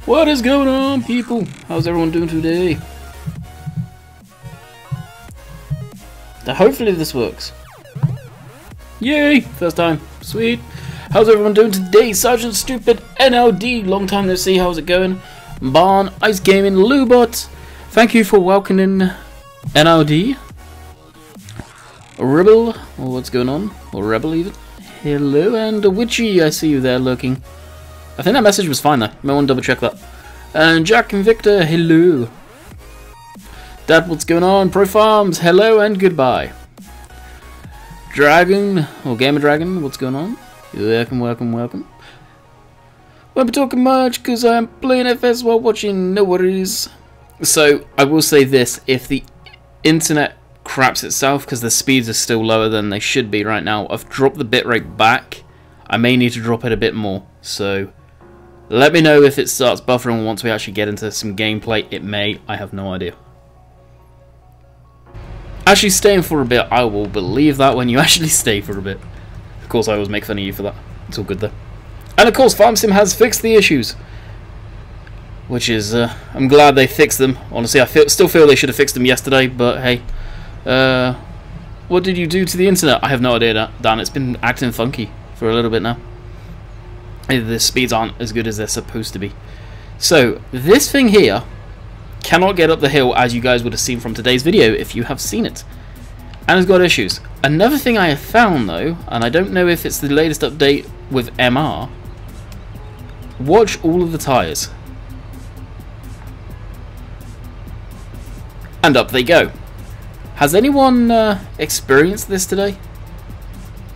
What is going on, people? How's everyone doing today? Now, hopefully this works. Yay! First time. Sweet. How's everyone doing today? Sergeant Stupid, NLD, long time no see, how's it going? Barn, Ice Gaming, Lubot, thank you for welcoming NLD. Rebel, or what's going on? Or Rebel even. Hello, and Witchy, I see you there lurking. I think that message was fine though, you might want to double check that. And Jack and Victor, hello. Dad, what's going on? Pro Farms, hello and goodbye. Dragon, or Gamer Dragon, what's going on? Welcome, welcome, welcome. Won't be talking much because I'm playing FS while watching, no worries. So, I will say this, if the internet craps itself because the speeds are still lower than they should be right now, I've dropped the bitrate back. I may need to drop it a bit more, so let me know if it starts buffering once we actually get into some gameplay. It may, I have no idea. Actually staying for a bit, I will believe that when you actually stay for a bit. Of course, I always make fun of you for that. It's all good though. And of course, FarmSim has fixed the issues. Which is, I'm glad they fixed them. Honestly, I still feel they should have fixed them yesterday, but hey. What did you do to the internet? I have no idea, Dan. It's been acting funky for a little bit now. The speeds aren't as good as they're supposed to be. So, this thing here cannot get up the hill, as you guys would have seen from today's video if you have seen it. And it's got issues. Another thing I have found though, and I don't know if it's the latest update with MR, watch all of the tyres. And up they go. Has anyone experienced this today?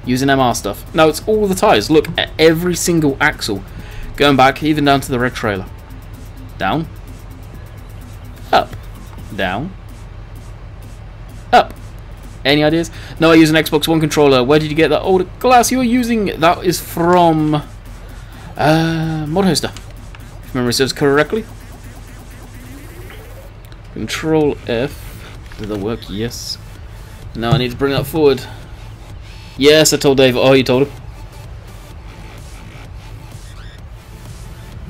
Using MR stuff. No, it's all the tyres. Look at every single axle. Going back, even down to the red trailer. Down. Up. Down. Any ideas? No, I use an Xbox One controller. Where did you get that old glass you're using? That is from Mod Hoster, if memory serves correctly. Control F. Did that work? Yes. Now I need to bring that forward. Yes, I told Dave. Oh, you told him.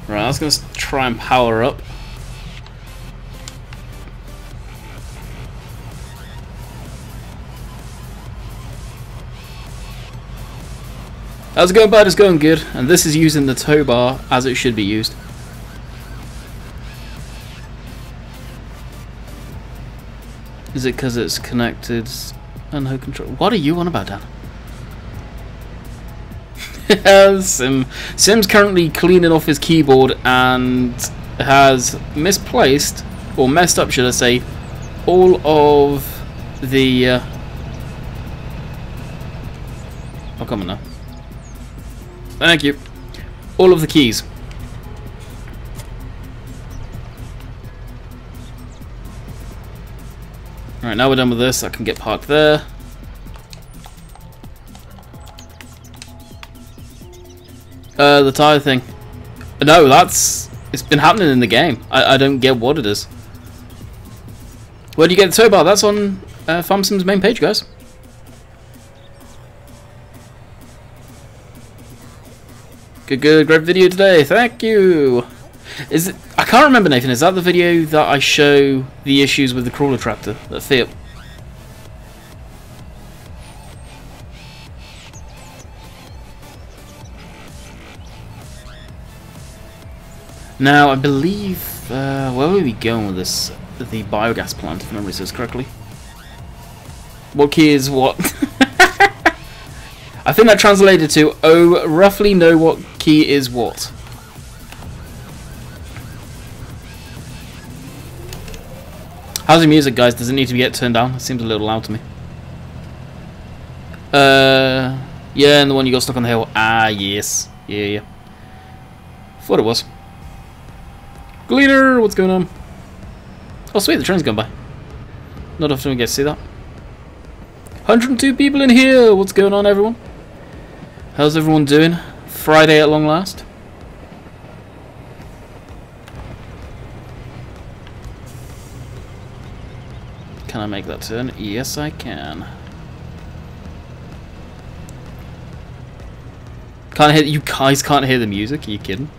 Right, I was going to try and power up. How's it going, bud? It's going good. And this is using the tow bar as it should be used. Is it because it's connected and no control? What are you on about, Dan? Sim's currently cleaning off his keyboard and has misplaced, or messed up should I say, all of the oh, come on now. Thank you. All of the keys. Alright, now we're done with this. I can get parked there. The tire thing. No, it's been happening in the game. I don't get what it is. Where do you get the tow bar? That's on FarmSim's main page, guys. Good, great video today. Thank you. Is it? I can't remember, Nathan. Is that the video that I show the issues with the crawler tractor that Fiat? Now I believe where were we going with this? The biogas plant, if memory serves correctly. What key is what? I think that translated to, oh, roughly know what key is what. How's the music, guys? Does it need to get turned down? It seems a little loud to me. Yeah, and the one you got stuck on the hill. Ah, yes. Yeah. Thought it was. Gleaner, what's going on? Oh, sweet, the train's gone by. Not often we get to see that. 102 people in here. What's going on, everyone? How's everyone doing? Friday at long last. Can I make that turn? Yes, I can. Can't hear. You guys can't hear the music? Are you kidding?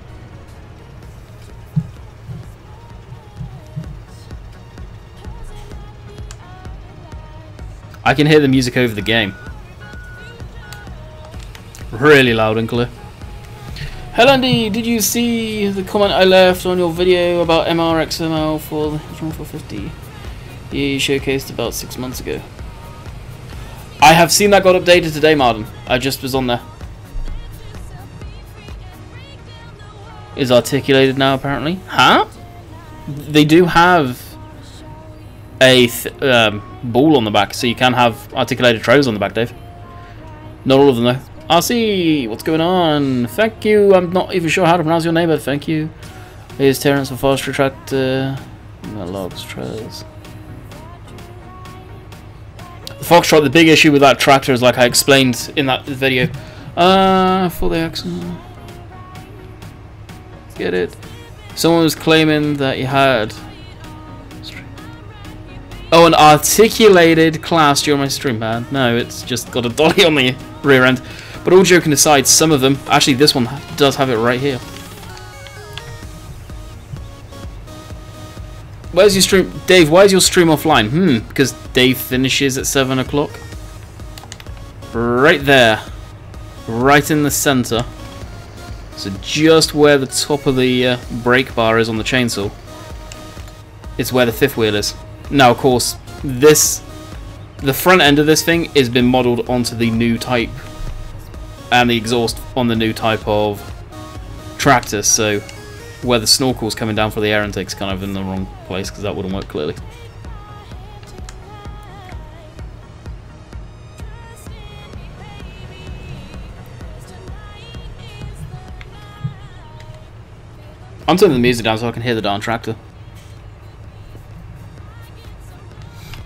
I can hear the music over the game. Really loud and clear. Hey Landy, did you see the comment I left on your video about MRXML for the 450? You showcased about 6 months ago. I have seen that got updated today, Martin. I just was on there. Is articulated now, apparently. Huh? They do have a ball on the back, so you can have articulated trails on the back, Dave. Not all of them, though. RC, what's going on? Thank you. I'm not even sure how to pronounce your name, but thank you. Here's Terrence for forestry tractor. Logs, trails. The Foxtrot, the big issue with that tractor is, like I explained in that video. For the axle. Get it. Someone was claiming that you had... Oh, an articulated class during my stream, man. No, it's just got a dolly on the rear end. But all joking aside, some of them... Actually, this one does have it right here. Where's your stream? Dave, why is your stream offline? Because Dave finishes at 7 o'clock. Right there. Right in the center. So just where the top of the brake bar is on the chainsaw. It's where the fifth wheel is. Now, of course, the front end of this thing has been modelled onto the new type and the exhaust on the new type of tractor, so where the snorkel's coming down for the air intake's kind of in the wrong place, because that wouldn't work clearly. I'm turning the music down so I can hear the darn tractor.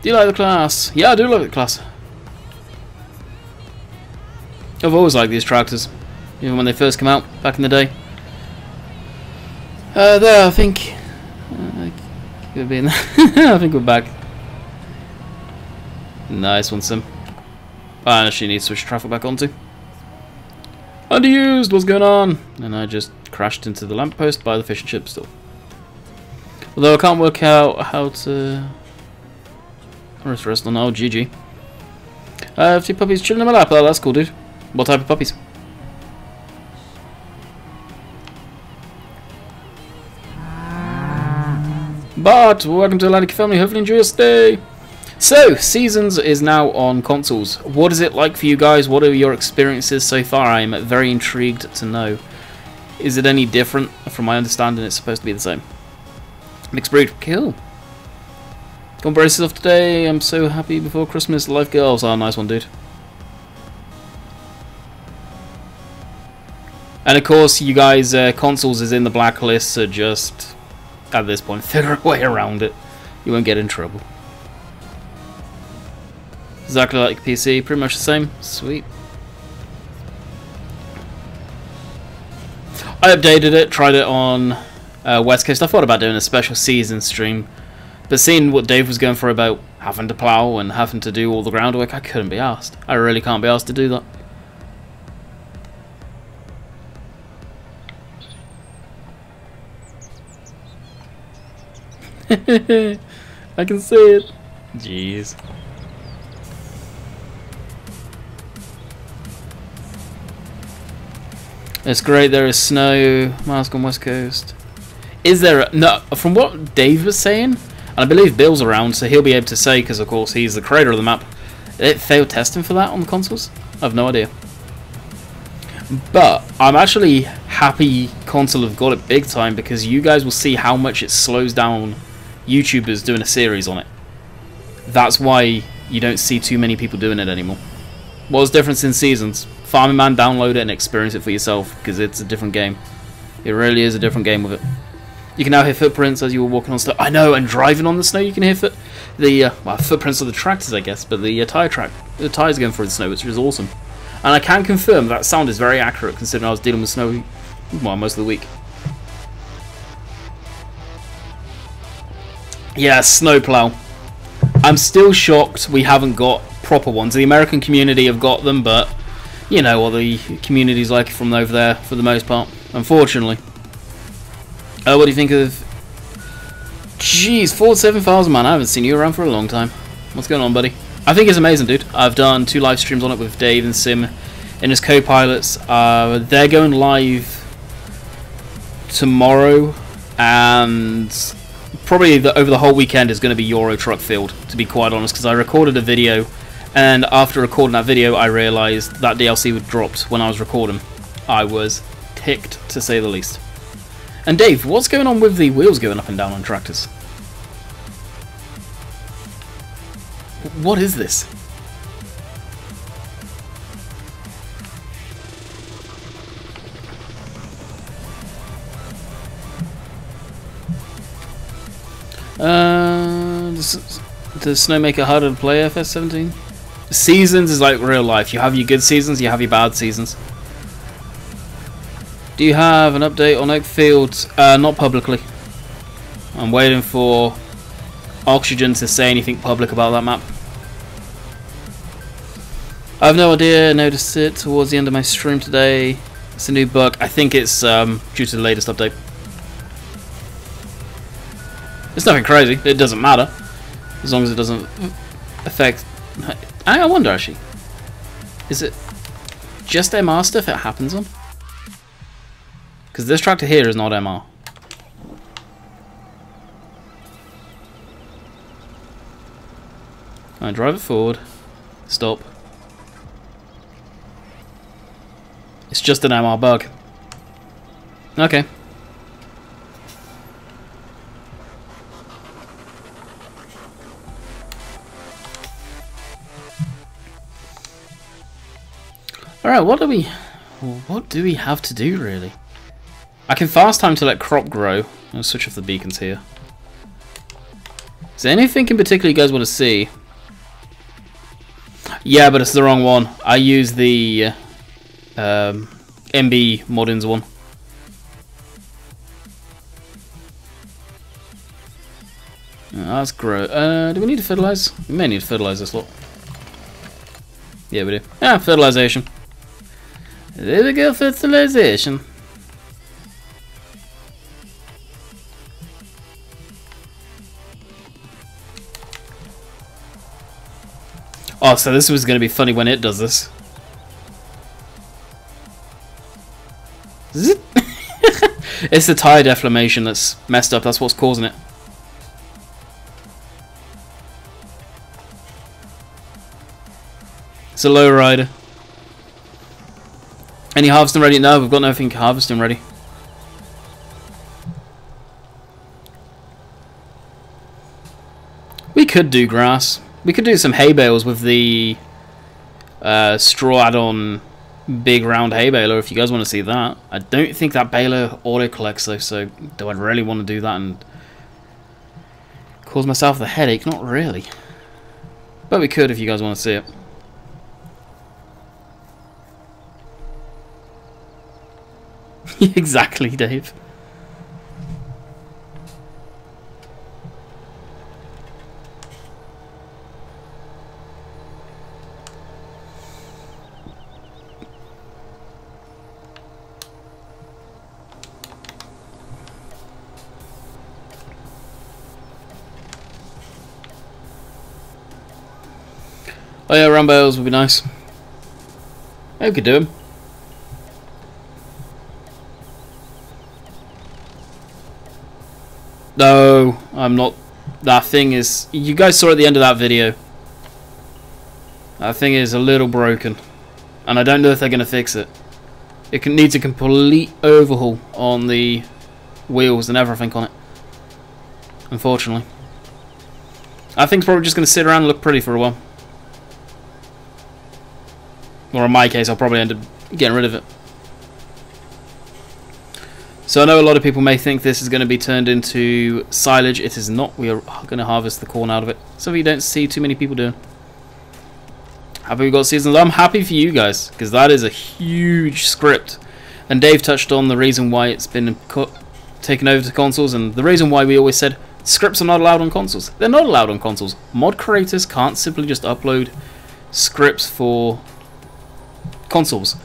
Do you like the class? Yeah, I do like the class. I've always liked these tractors, even when they first came out back in the day. There, I think. Could be in there. I think we're back. Nice one, Sim. I actually need to switch traffic back onto. Underused, what's going on? And I just crashed into the lamppost by the fish and chip store. Although I can't work out how to... Rest on. Oh, GG. I have 2 puppies chilling in my lap. Oh, that's cool, dude. What type of puppies? But welcome to the Landykid family. Hopefully enjoy your stay. So, Seasons is now on consoles. What is it like for you guys? What are your experiences so far? I am very intrigued to know. Is it any different? From my understanding, it's supposed to be the same. Mixed breed. Cool. Got braces off today. I'm so happy before Christmas. Life girls. Oh, nice one, dude. And of course, you guys, consoles is in the blacklist, so just, at this point, figure a way around it. You won't get in trouble. Exactly like PC, pretty much the same. Sweet. I updated it, tried it on West Coast. I thought about doing a special season stream, but seeing what Dave was going for about having to plow and having to do all the groundwork, I couldn't be asked. I really can't be asked to do that. I can see it. Jeez. It's great there is snow, mask on West Coast. Is there no, from what Dave was saying, and I believe Bill's around, so he'll be able to say, because of course he's the creator of the map, it failed testing for that on the consoles? I have no idea. But I'm actually happy console have got it big time, because you guys will see how much it slows down YouTubers doing a series on it. That's why you don't see too many people doing it anymore. What's the difference in Seasons? Farming Man, download it and experience it for yourself, because it's a different game. It really is a different game with it. You can now hear footprints as you were walking on snow. I know, and driving on the snow you can hear footprints of the tractors, I guess, but the tires going through the snow, which is awesome. And I can confirm that sound is very accurate, considering I was dealing with snow, well, most of the week. Yeah, snowplow. I'm still shocked we haven't got proper ones. The American community have got them, but you know what the community's like from over there for the most part, unfortunately. What do you think of... Jeez, 47,000, man. I haven't seen you around for a long time. What's going on, buddy? I think it's amazing, dude. I've done 2 live streams on it with Dave and Sim and his co-pilots. They're going live tomorrow, and probably over the whole weekend is going to be Euro Truck Field, to be quite honest, because I recorded a video, and after recording that video I realised that DLC was dropped when I was recording. I was ticked, to say the least. And Dave, what's going on with the wheels going up and down on tractors? What is this? Does Snow make it harder to play FS17? Seasons is like real life. You have your good seasons, you have your bad seasons. Do you have an update on Oakfield? Not publicly. I'm waiting for Oxygen to say anything public about that map. I have no idea. I noticed it towards the end of my stream today. It's a new bug. I think it's due to the latest update. It's nothing crazy. It doesn't matter. As long as it doesn't affect... I wonder, actually. Is it just MR stuff it happens on? Because this tractor here is not MR. I drive it forward. Stop. It's just an MR bug. Okay. Alright, what do we have to do, really? I can fast time to let crop grow. I'll switch off the beacons here. Is there anything in particular you guys want to see? Yeah, but it's the wrong one. I use the MB Moddings one. That's great. Do we need to fertilise? We may need to fertilise this lot. Yeah, we do. Ah, fertilisation. There we go, fertilisation. Oh, so this was going to be funny when it does this. Zip. It's the tire deflamation that's messed up. That's what's causing it. It's a low rider. Any harvesting ready? No, we've got nothing harvesting ready. We could do grass. We could do some hay bales with the straw add-on big round hay baler if you guys want to see that. I don't think that baler auto collects though, so do I really want to do that and cause myself the headache? Not really. But we could if you guys want to see it. Exactly, Dave. Oh yeah, round bales would be nice. I could do them. No, I'm not. That thing is... You guys saw at the end of that video. That thing is a little broken. And I don't know if they're going to fix it. It needs a complete overhaul on the wheels and everything on it. Unfortunately. I think it's probably just going to sit around and look pretty for a while. Or in my case, I'll probably end up getting rid of it. So I know a lot of people may think this is going to be turned into silage. It is not. We are going to harvest the corn out of it. Something you don't see too many people doing. Happy we got seasons. I'm happy for you guys, because that is a huge script. And Dave touched on the reason why it's been taken over to consoles, and the reason why we always said scripts are not allowed on consoles. They're not allowed on consoles. Mod creators can't simply just upload scripts for consoles.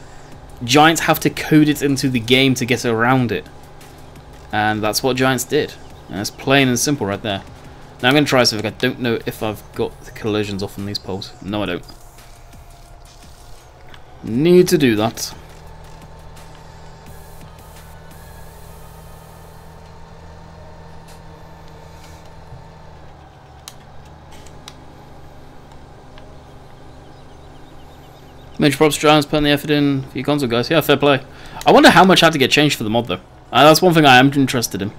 Giants have to code it into the game to get around it. And that's what Giants did. And it's plain and simple right there. Now I'm going to try something. I don't know if I've got the collisions off on these poles. No, I don't. Need to do that. Major props, Giants putting the effort in for your console, guys. Yeah, fair play. I wonder how much had to get changed for the mod, though. That's one thing I am interested in.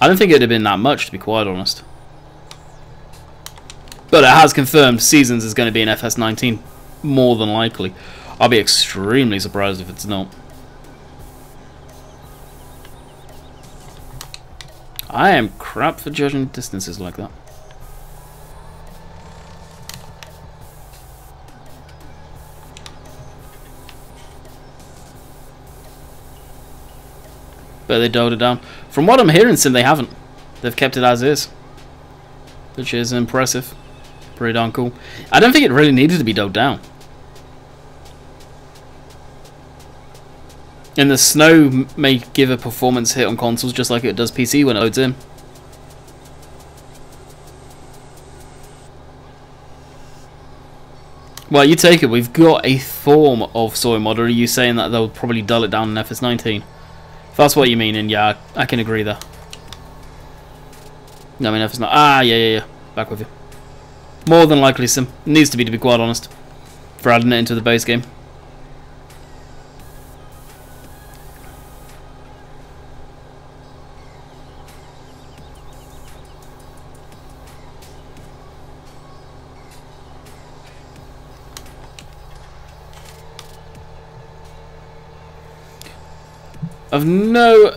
I don't think it would have been that much, to be quite honest. But it has confirmed Seasons is going to be in FS19, more than likely. I'll be extremely surprised if it's not. I am crap for judging distances like that. But they doled it down. From what I'm hearing, Sim, they haven't. They've kept it as is, which is impressive. Pretty darn cool. I don't think it really needed to be doled down. And the snow may give a performance hit on consoles just like it does PC when it loads in. Well, you take it. We've got a form of soy mod. Or are you saying that they'll probably dull it down in FS19? If that's what you mean, and yeah, I can agree there. No, I mean, if it's not... Ah, yeah. Back with you. More than likely, Sim. Needs to be quite honest. For adding it into the base game. I've no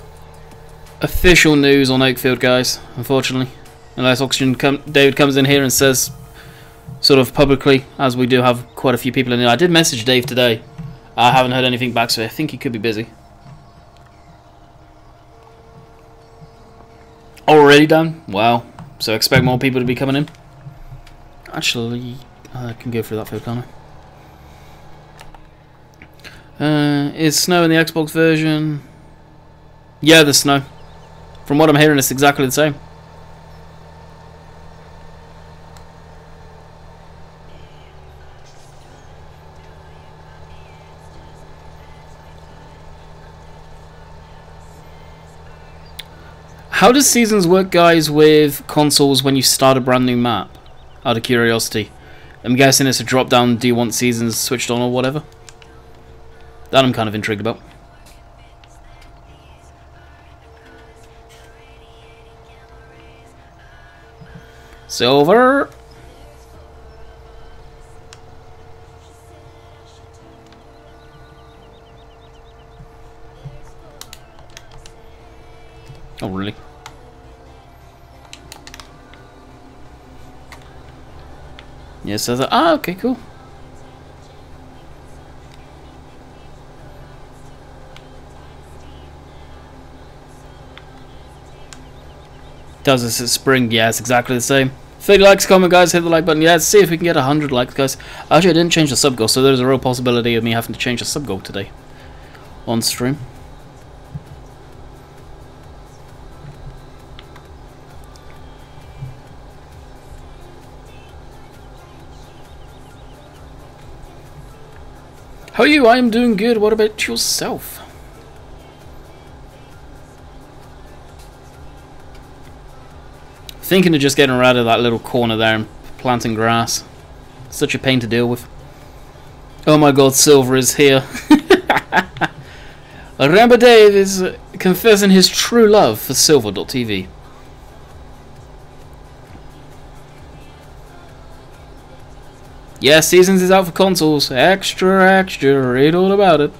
official news on Oakfield, guys, unfortunately. Unless David comes in here and says, sort of publicly, as we do have quite a few people in here. I did message Dave today, I haven't heard anything back, so I think he could be busy. Already done? Wow. So expect more people to be coming in? Actually, I can go through that for can't I? Is snow in the Xbox version? Yeah, there's snow. From what I'm hearing, it's exactly the same. How does Seasons work, guys, with consoles when you start a brand new map? Out of curiosity. I'm guessing it's a drop down, do you want Seasons switched on or whatever? That I'm kind of intrigued about. Silver. Oh, really? Yeah, so that. Ah, okay, cool. Does this at spring? Yeah, it's exactly the same. 30 likes, comment, guys. Hit the like button. Yeah, let's see if we can get 100 likes, guys. Actually, I didn't change the sub goal, so there's a real possibility of me having to change the sub goal today on stream. How are you? I am doing good. What about yourself? Thinking of just getting rid of that little corner there and planting grass. Such a pain to deal with. Oh my god, Silver is here. Rambo Dave is confessing his true love for Silver.tv. Yeah, Seasons is out for consoles. Extra, extra. Read all about it.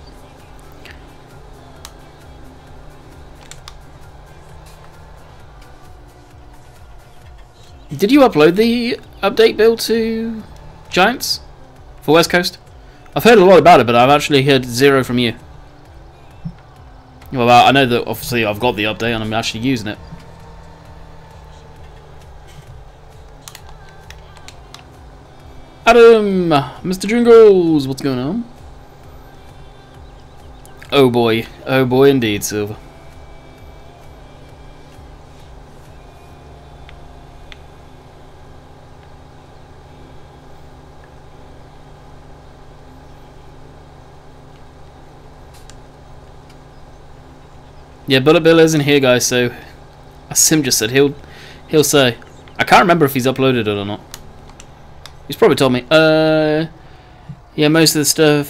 Did you upload the update build to Giants for West Coast? I've heard a lot about it, but I've actually heard zero from you. Well, I know that obviously I've got the update and I'm actually using it. Adam! Mr. Jingles! What's going on? Oh boy indeed, Silver. Yeah, Bullet Bill isn't here, guys, so as Sim just said, he'll say. I can't remember if he's uploaded it or not. He's probably told me. Yeah, most of the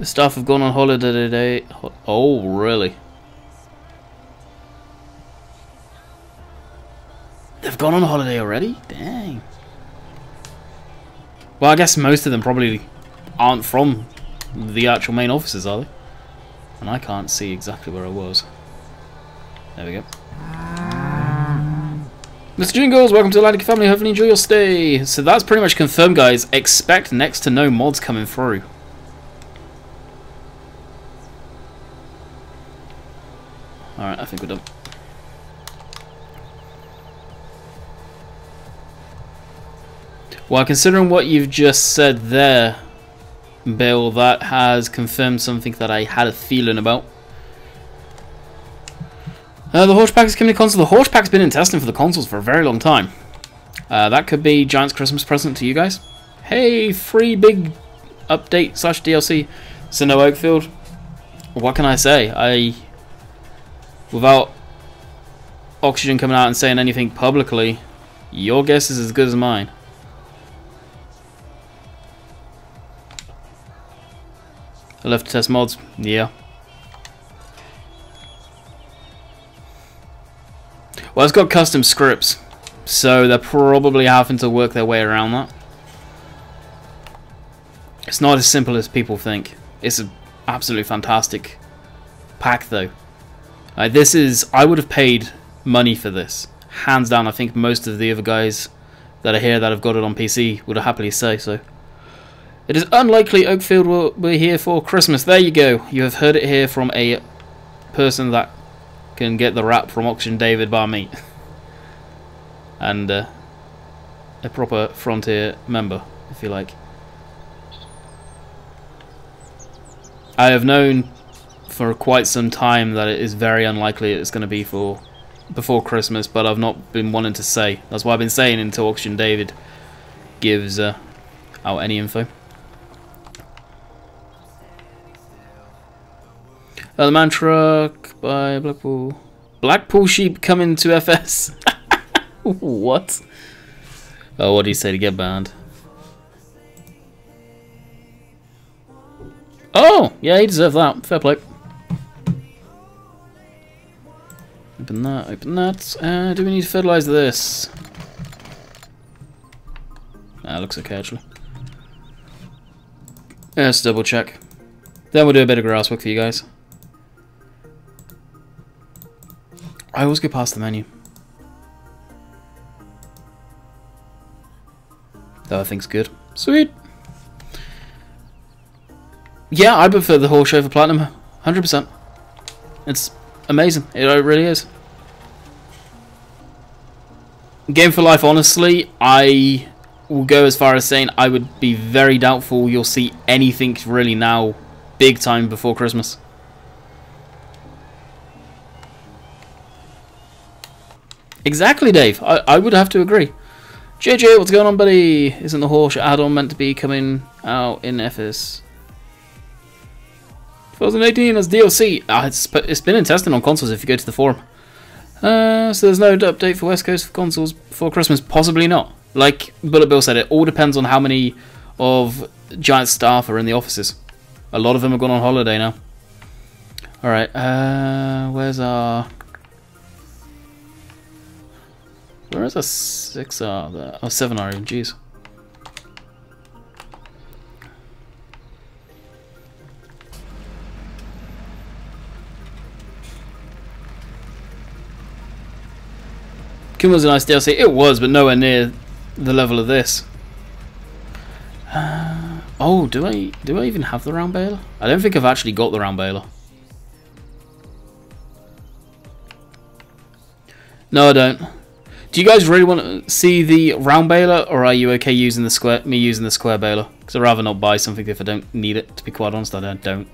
staff have gone on holiday today. Oh, really? They've gone on holiday already? Dang. Well, I guess most of them probably aren't from the actual main offices, are they? And I can't see exactly where I was. There we go. Mr. Jingles, welcome to the Landykid family. Hopefully enjoy your stay. So that's pretty much confirmed, guys. Expect next to no mods coming through. Alright, I think we're done. Well, considering what you've just said there, Bill, that has confirmed something that I had a feeling about. The Horsepack is coming to console. The Horsepack's been in testing for the consoles for a very long time. That could be Giant's Christmas present to you guys. Hey, free big update / DLC. Cindo Oakfield. What can I say? Without Oxygen coming out and saying anything publicly, your guess is as good as mine. I left to test mods. Yeah. Well, it's got custom scripts, so they're probably having to work their way around that. It's not as simple as people think. It's an absolutely fantastic pack, though. This is... I would have paid money for this. Hands down, I think most of the other guys that are here that have got it on PC would happily say so. It is unlikely Oakfield will be here for Christmas. There you go. You have heard it here from a person that can get the rap from Oxygen David bar me. And a proper Frontier member, if you like. I have known for quite some time that it is very unlikely it's going to be for before Christmas, but I've not been wanting to say. That's why I've been saying until Oxygen David gives out any info. The Man Truck by Blackpool. Blackpool Sheep coming to FS. What? Oh, what do you say to get banned? Oh, yeah, he deserved that. Fair play. Open that, open that. Do we need to fertilise this? Nah, looks okay, actually. Let's double check. Then we'll do a bit of grass work for you guys. I always go past the menu. That I think's good. Sweet. Yeah, I prefer the horse show for platinum. 100%. It's amazing. It really is. Game for Life, honestly, I will go as far as saying I would be very doubtful you'll see anything really now big time before Christmas. Exactly, Dave. I would have to agree. JJ, what's going on, buddy? Isn't the horse add-on meant to be coming out in FS? 2018 as DLC. It's been in testing on consoles if you go to the forum. So there's no update for West Coast for consoles before Christmas. Possibly not. Like Bullet Bill said, it all depends on how many of Giant staff are in the offices. A lot of them have gone on holiday now. Alright, where's our... Where is our 6R there? Oh, 7R even, jeez. Kim was a nice DLC. It was, but nowhere near the level of this. Oh, do I even have the round baler? I don't think I've actually got the round baler. No, I don't. Do you guys really want to see the round baler, or are you okay using the square? Me using the square baler? Because I'd rather not buy something if I don't need it. To be quite honest, I don't.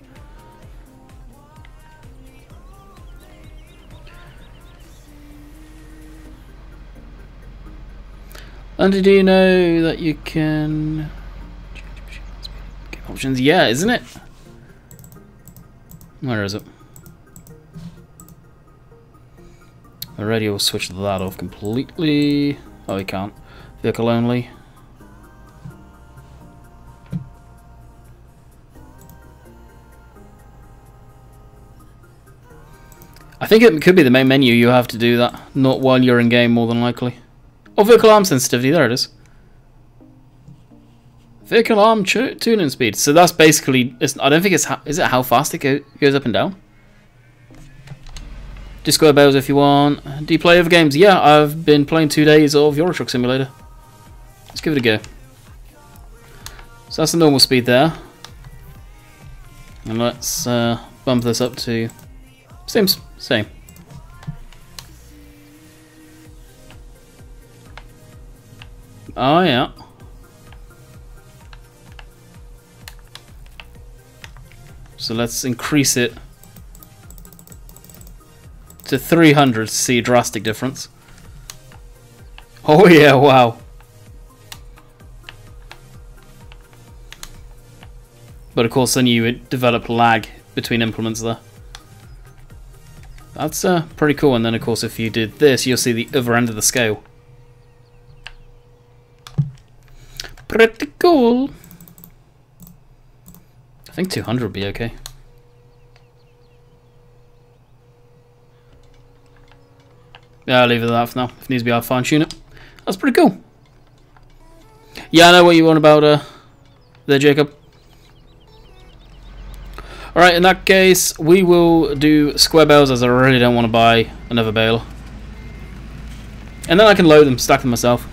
And do you know that you can game options? Yeah, isn't it? Where is it? Already, we'll switch that off completely. Oh, we can't. Vehicle only. I think it could be the main menu. You have to do that, not while you're in game, more than likely. Oh, vehicle arm sensitivity. There it is. Vehicle arm tuning speed. So that's basically. I don't think it's. Is it how fast it goes up and down? Do square bells if you want. Do you play other games? Yeah, I've been playing 2 days of Euro Truck Simulator. Let's give it a go. So that's the normal speed there. And let's bump this up to same. Oh yeah. So let's increase it to 300 to see a drastic difference. Oh yeah, wow. But of course then you develop lag between implements there. That's pretty cool. And then of course if you did this, you'll see the other end of the scale. Pretty cool. I think 200 would be okay. Yeah, I'll leave it at that for now. If needs to be, I'll fine tune it. That's pretty cool. Yeah, I know what you want about there, Jacob. Alright, in that case, we will do square bales as I really don't want to buy another bale. And then I can load them, stack them myself.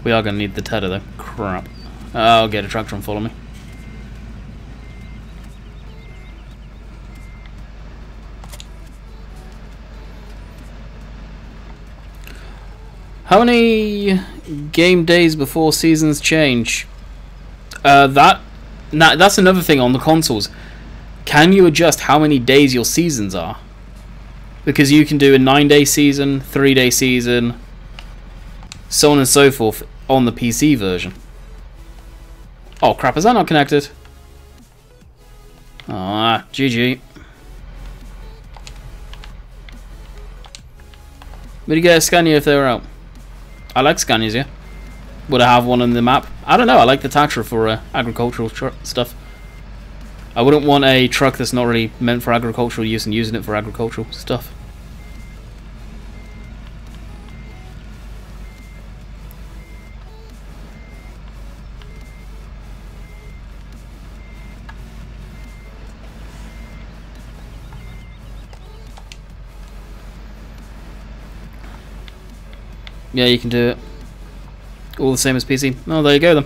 We are going to need the tether though. Crap. I'll get a tractor and follow me. How many game days before seasons change? That's another thing on the consoles. Can you adjust how many days your seasons are? Because you can do a 9-day season, 3-day season, so on and so forth on the PC version. Oh crap, is that not connected? Ah, GG. Would you get a Scania if they were out? I like Scanias, yeah. Would I have one on the map? I don't know, I like the tractor for agricultural stuff. I wouldn't want a truck that's not really meant for agricultural use and using it for agricultural stuff. Yeah, you can do it. All the same as PC. Oh, there you go then.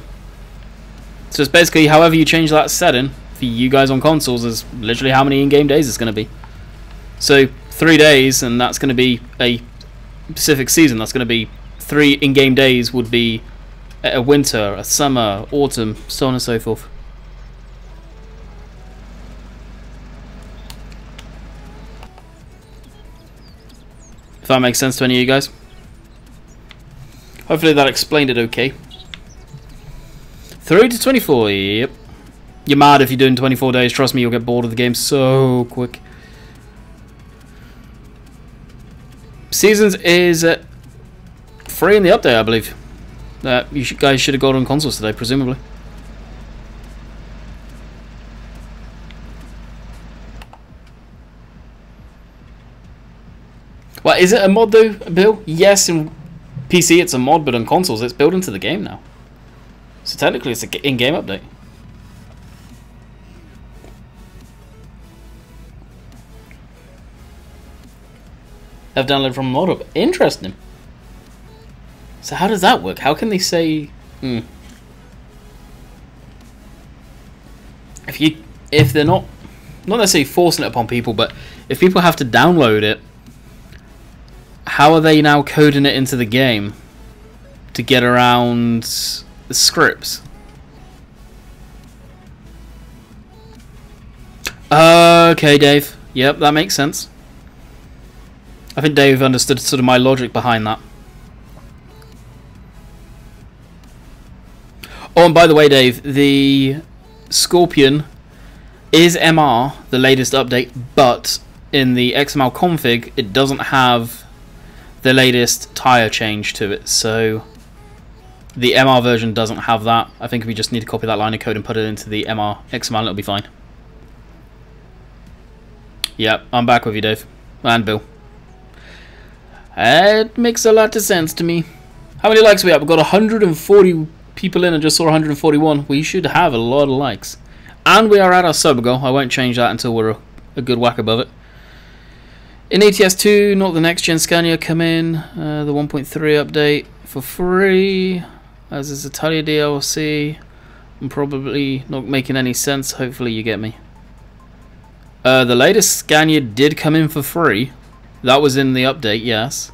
So it's basically however you change that setting for you guys on consoles is literally how many in-game days it's going to be. So 3 days, and that's going to be a specific season. That's going to be 3 in-game days would be a winter, a summer, autumn, so on and so forth. If that makes sense to any of you guys. Hopefully that explained it okay. 3 to 24, yep. You're mad if you're doing 24 days. Trust me, you'll get bored of the game so quick. Seasons is free in the update, I believe. You guys should have got on consoles today, presumably. Well, is it a mod though, Bill? Yes, in PC it's a mod, but on consoles it's built into the game now. So technically it's an in-game update. I've downloaded from a mod hub. Interesting. So how does that work? How can they say... If they're not necessarily forcing it upon people, but if people have to download it, how are they now coding it into the game to get around the scripts? Okay, Dave. Yep, that makes sense. I think Dave understood sort of my logic behind that. Oh, and by the way, Dave, the Scorpion is MR, the latest update, but in the XML config, it doesn't have the latest tyre change to it, so the MR version doesn't have that. I think we just need to copy that line of code and put it into the MR XML and it'll be fine. Yep, I'm back with you, Dave. And Bill. It makes a lot of sense to me. How many likes we have? We've got 140 people in and just saw 141. We should have a lot of likes. And we are at our sub goal. I won't change that until we're a good whack above it. In ATS2, not the next gen Scania come in. The 1.3 update for free. As is Italia DLC. I'm probably not making any sense. Hopefully you get me. The latest Scania did come in for free. That was in the update, yes.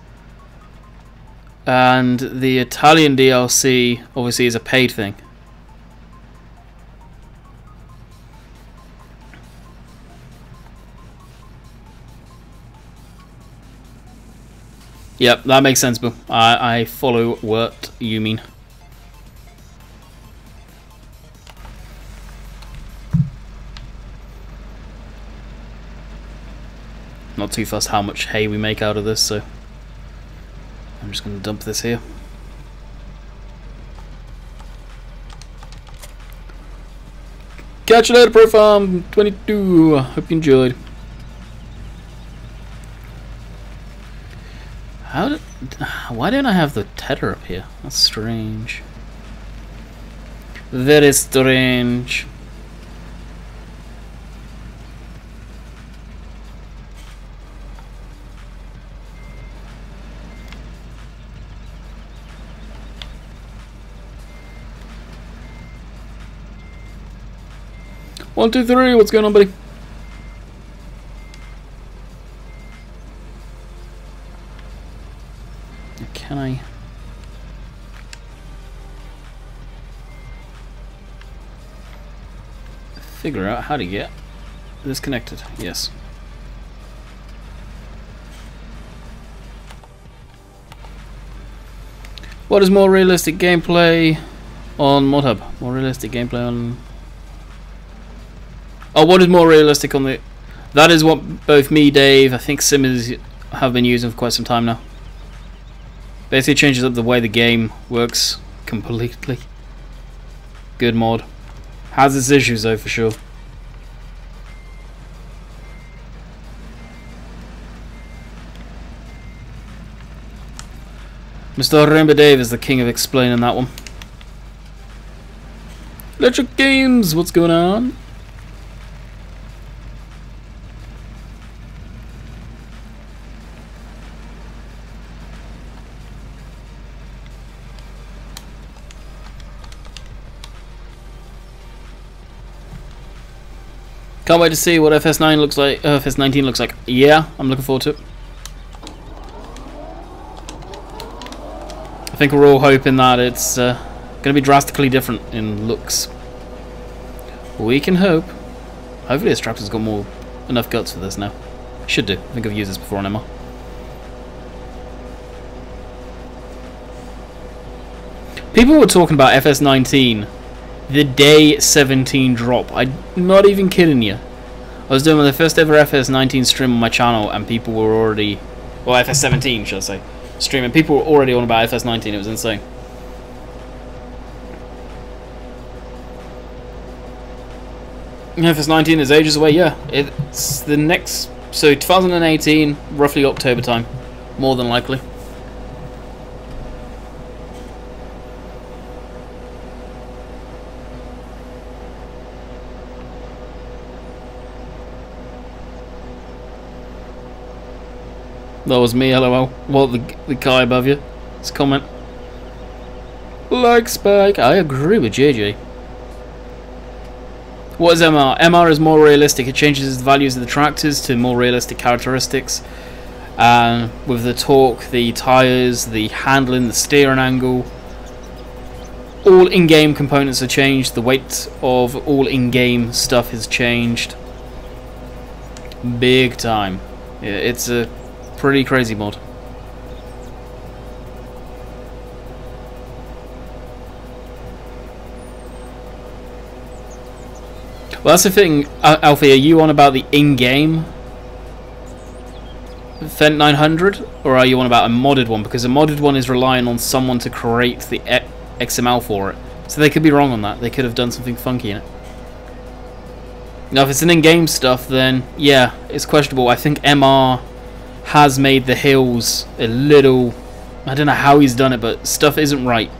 And the Italian DLC obviously is a paid thing. Yep, that makes sense, Bill. I follow what you mean. Not too fussed how much hay we make out of this, so I'm just going to dump this here. Catch you later, Pro Farm 22. Hope you enjoyed. Why don't I have the tether up here? That's strange. Very strange. 1, 2, 3. What's going on, buddy? Can I? Figure out how to get this connected? Yes. What is more realistic gameplay on ModHub? More realistic gameplay on... Oh, what is more realistic on the... That is what both me, Dave, I think Simmers have been using for quite some time now. Basically changes up the way the game works completely. Good mod. Has its issues though, for sure. Mr. Rainbow Dave is the king of explaining that one. Electric Games, what's going on? Can't wait to see what FS9 looks like. FS19 looks like. Yeah, I'm looking forward to it. I think we're all hoping that it's going to be drastically different in looks. We can hope. Hopefully Extractor's got enough guts for this now. Should do. I think I've used this before on MR. People were talking about FS19 the day 17 drop. I'm not even kidding you. I was doing the first ever FS19 stream on my channel and people were already... Well, FS17 should I say. Streaming. People were already on about FS19. It was insane. FS19 is ages away, yeah. It's the next... So 2018, roughly October time. More than likely. That was me, lol. What, the guy above you? His comment. Like Spike. I agree with JJ. What is MR? MR is more realistic. It changes the values of the tractors to more realistic characteristics. With the torque, the tyres, the handling, the steering angle. All in-game components are changed. The weight of all in-game stuff has changed. Big time. Yeah, it's a pretty crazy mod. Well, that's the thing, Alfie, are you on about the in-game Fent 900, or are you on about a modded one? Because a modded one is relying on someone to create the XML for it. So they could be wrong on that. They could have done something funky in it. Now, if it's an in-game stuff, then, yeah, it's questionable. I think MR has made the hills a little... I don't know how he's done it, but stuff isn't right.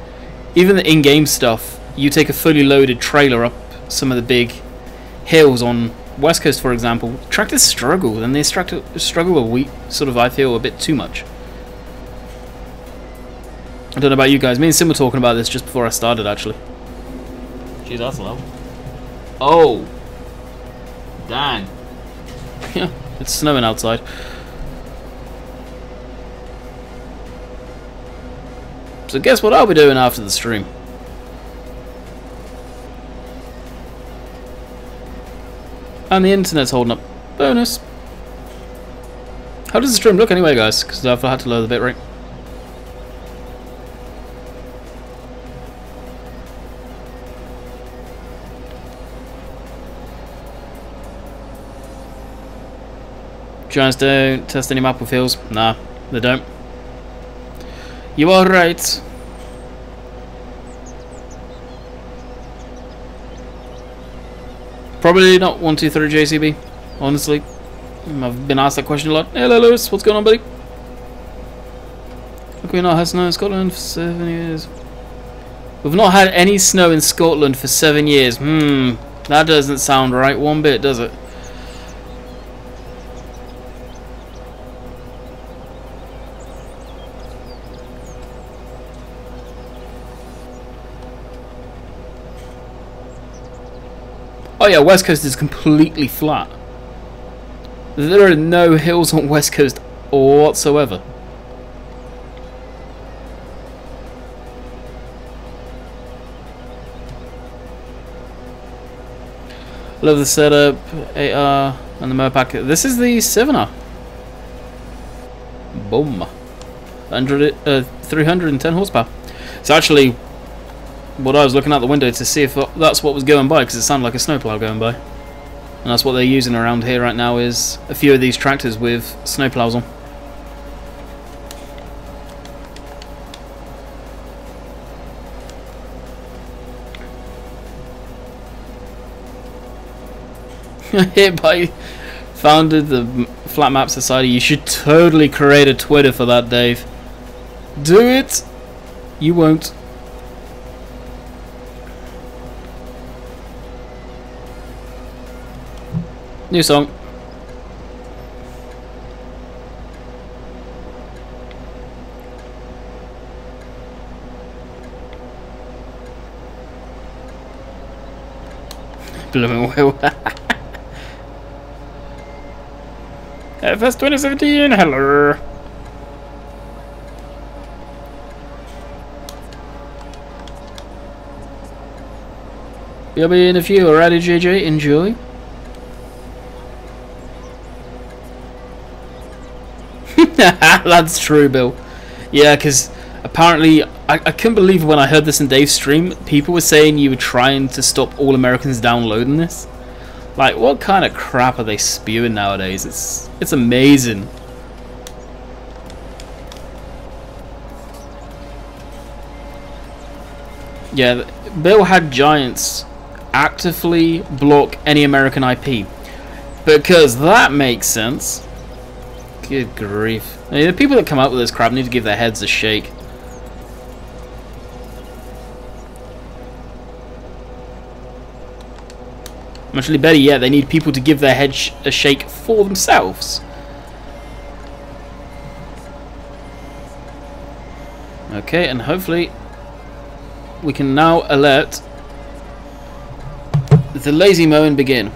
Even the in-game stuff, you take a fully loaded trailer up some of the big hills on West Coast, for example, tractors struggle, and they struggle a week, sort of, I feel, a bit too much. I don't know about you guys. Me and Sim were talking about this just before I started, actually. Jeez, that's low. Oh! Dang. Yeah, it's snowing outside. So guess what I'll be doing after the stream? And the internet's holding up. Bonus. How does the stream look anyway, guys? Because I've had to lower the bitrate. Giants don't test any map with hills. Nah, they don't. You are right. Probably not 1, 2, 3 JCB, honestly. I've been asked that question a lot. Hello Lewis, what's going on, buddy? Look, we've not had snow in Scotland for 7 years. We've not had any snow in Scotland for 7 years. That doesn't sound right one bit, does it? Oh yeah, West Coast is completely flat. There are no hills on West Coast whatsoever. Love the setup, 8R and the motor pack. This is the 7R. Boom. 310 horsepower. It's actually what I was looking out the window to see if that's what was going by, because it sounded like a snowplow going by. And that's what they're using around here right now, is a few of these tractors with snowplows on. Hereby founded the Flat Map Society. You should totally create a Twitter for that, Dave. Do it. You won't. New song. Blooming Will. FS 2017, hello. You'll be in a few, alrighty, JJ, enjoy. That's true, Bill. Yeah, because apparently, I couldn't believe when I heard this in Dave's stream, people were saying you were trying to stop all Americans downloading this. Like, what kind of crap are they spewing nowadays? It's amazing. Yeah, Bill had Giants actively block any American IP, because that makes sense. Good grief. I mean, the people that come up with this crap need to give their heads a shake. Actually, better yet, they need people to give their heads a shake for themselves. Okay, and hopefully we can now let the lazy mowing begin.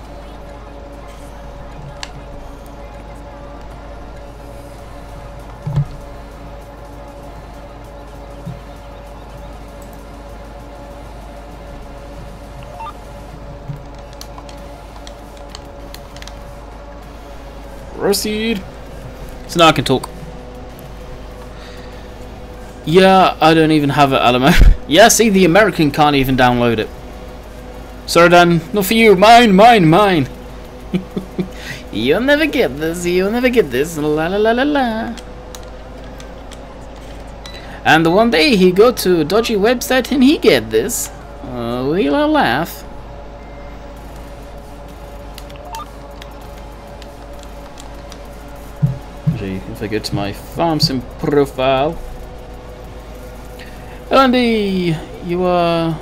Proceed. So now I can talk. Yeah, I don't even have it, Alamo. Yeah, see, the American can't even download it. Sorry, Dan, not for you. Mine, mine, mine. You'll never get this. You'll never get this. La la la la la. And the one day he go to a dodgy website and he get this. We'll laugh. If I go to my farm sim profile, Andy, you are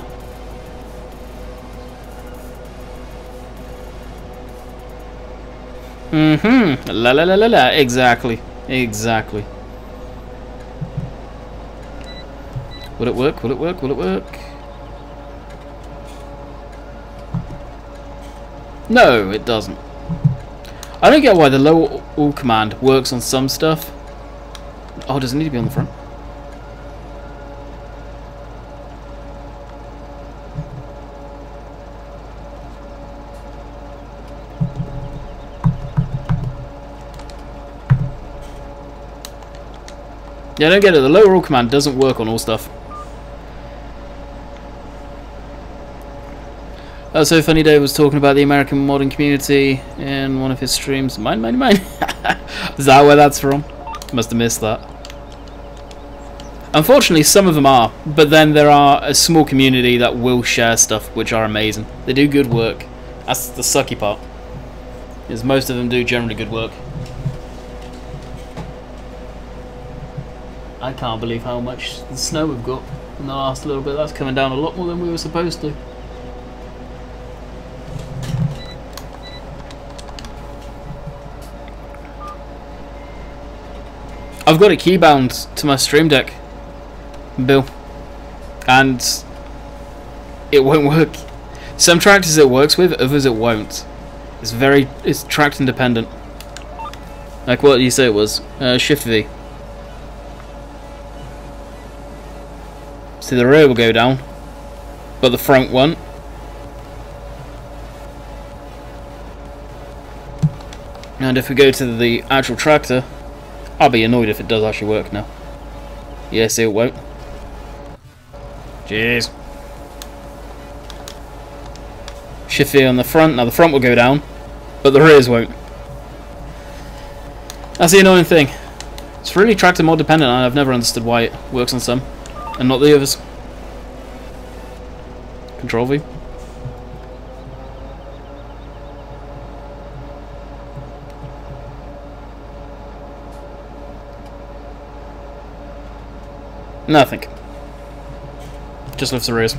la la la la la, exactly. Will it work? Will it work? Will it work? No, it doesn't. I don't get why the lower all command works on some stuff. Oh, does it need to be on the front? Yeah, I don't get it. The lower all command doesn't work on all stuff. So funny, Dave was talking about the American modding community in one of his streams. Mine. Is that where that's from? Must have missed that. Unfortunately, some of them are, but then there are a small community that will share stuff which are amazing. They do good work. That's the sucky part, is most of them do generally good work. I can't believe how much snow we've got in the last little bit. That's coming down a lot more than we were supposed to. I've got it keybound to my Stream Deck, Bill, and it won't work. Some tractors it works with, others it won't. It's tract independent. Like what you say it was. Shift V. So the rear will go down, but the front won't. And if we go to the actual tractor, I'll be annoyed if it does actually work now. Yes, it won't. Jeez. Shift V on the front. Now the front will go down, but the rears won't. That's the annoying thing. It's really tractor mod dependent, and I've never understood why it works on some and not the others. Control V. Nothing. Just lifts the rears.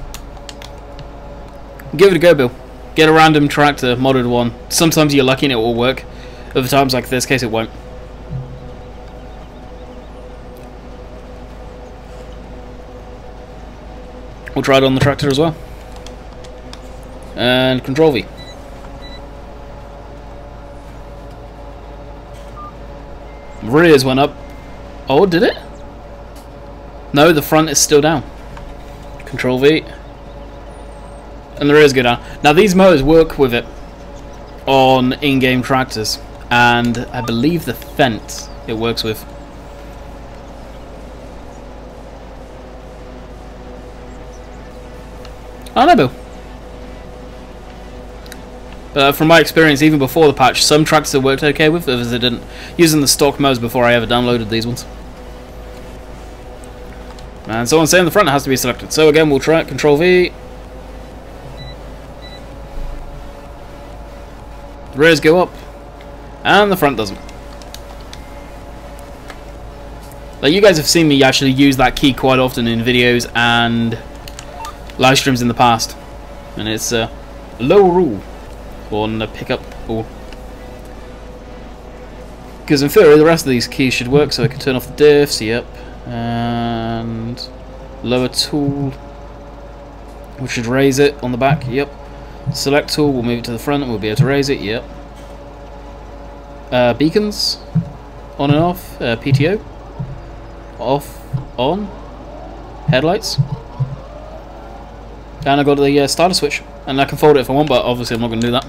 Give it a go, Bill. Get a random tractor, modded one. Sometimes you're lucky and it will work. Other times, like this case, it won't. We'll try it on the tractor as well. And Control V. Rears went up. Oh, did it? No, the front is still down. Control V. And the rears go down. Now these motors work with it on in-game tractors. And I believe the Fendt it works with. I don't know, Bill. But from my experience, even before the patch, some tractors it worked okay with, others it didn't. Using the stock modes before I ever downloaded these ones. And someone's saying the front has to be selected. So again, we'll try it. Control V. The rears go up. And the front doesn't. Like, you guys have seen me actually use that key quite often in videos and live streams in the past. And it's a low rule on the pickup ball. Because in theory, the rest of these keys should work, so I can turn off the diffs, yep. And lower tool, which should raise it on the back, yep. Select tool, we'll move it to the front and we'll be able to raise it, yep. Beacons, on and off, PTO, off, on, headlights. And I got the starter switch, and I can fold it if I want, but obviously I'm not going to do that.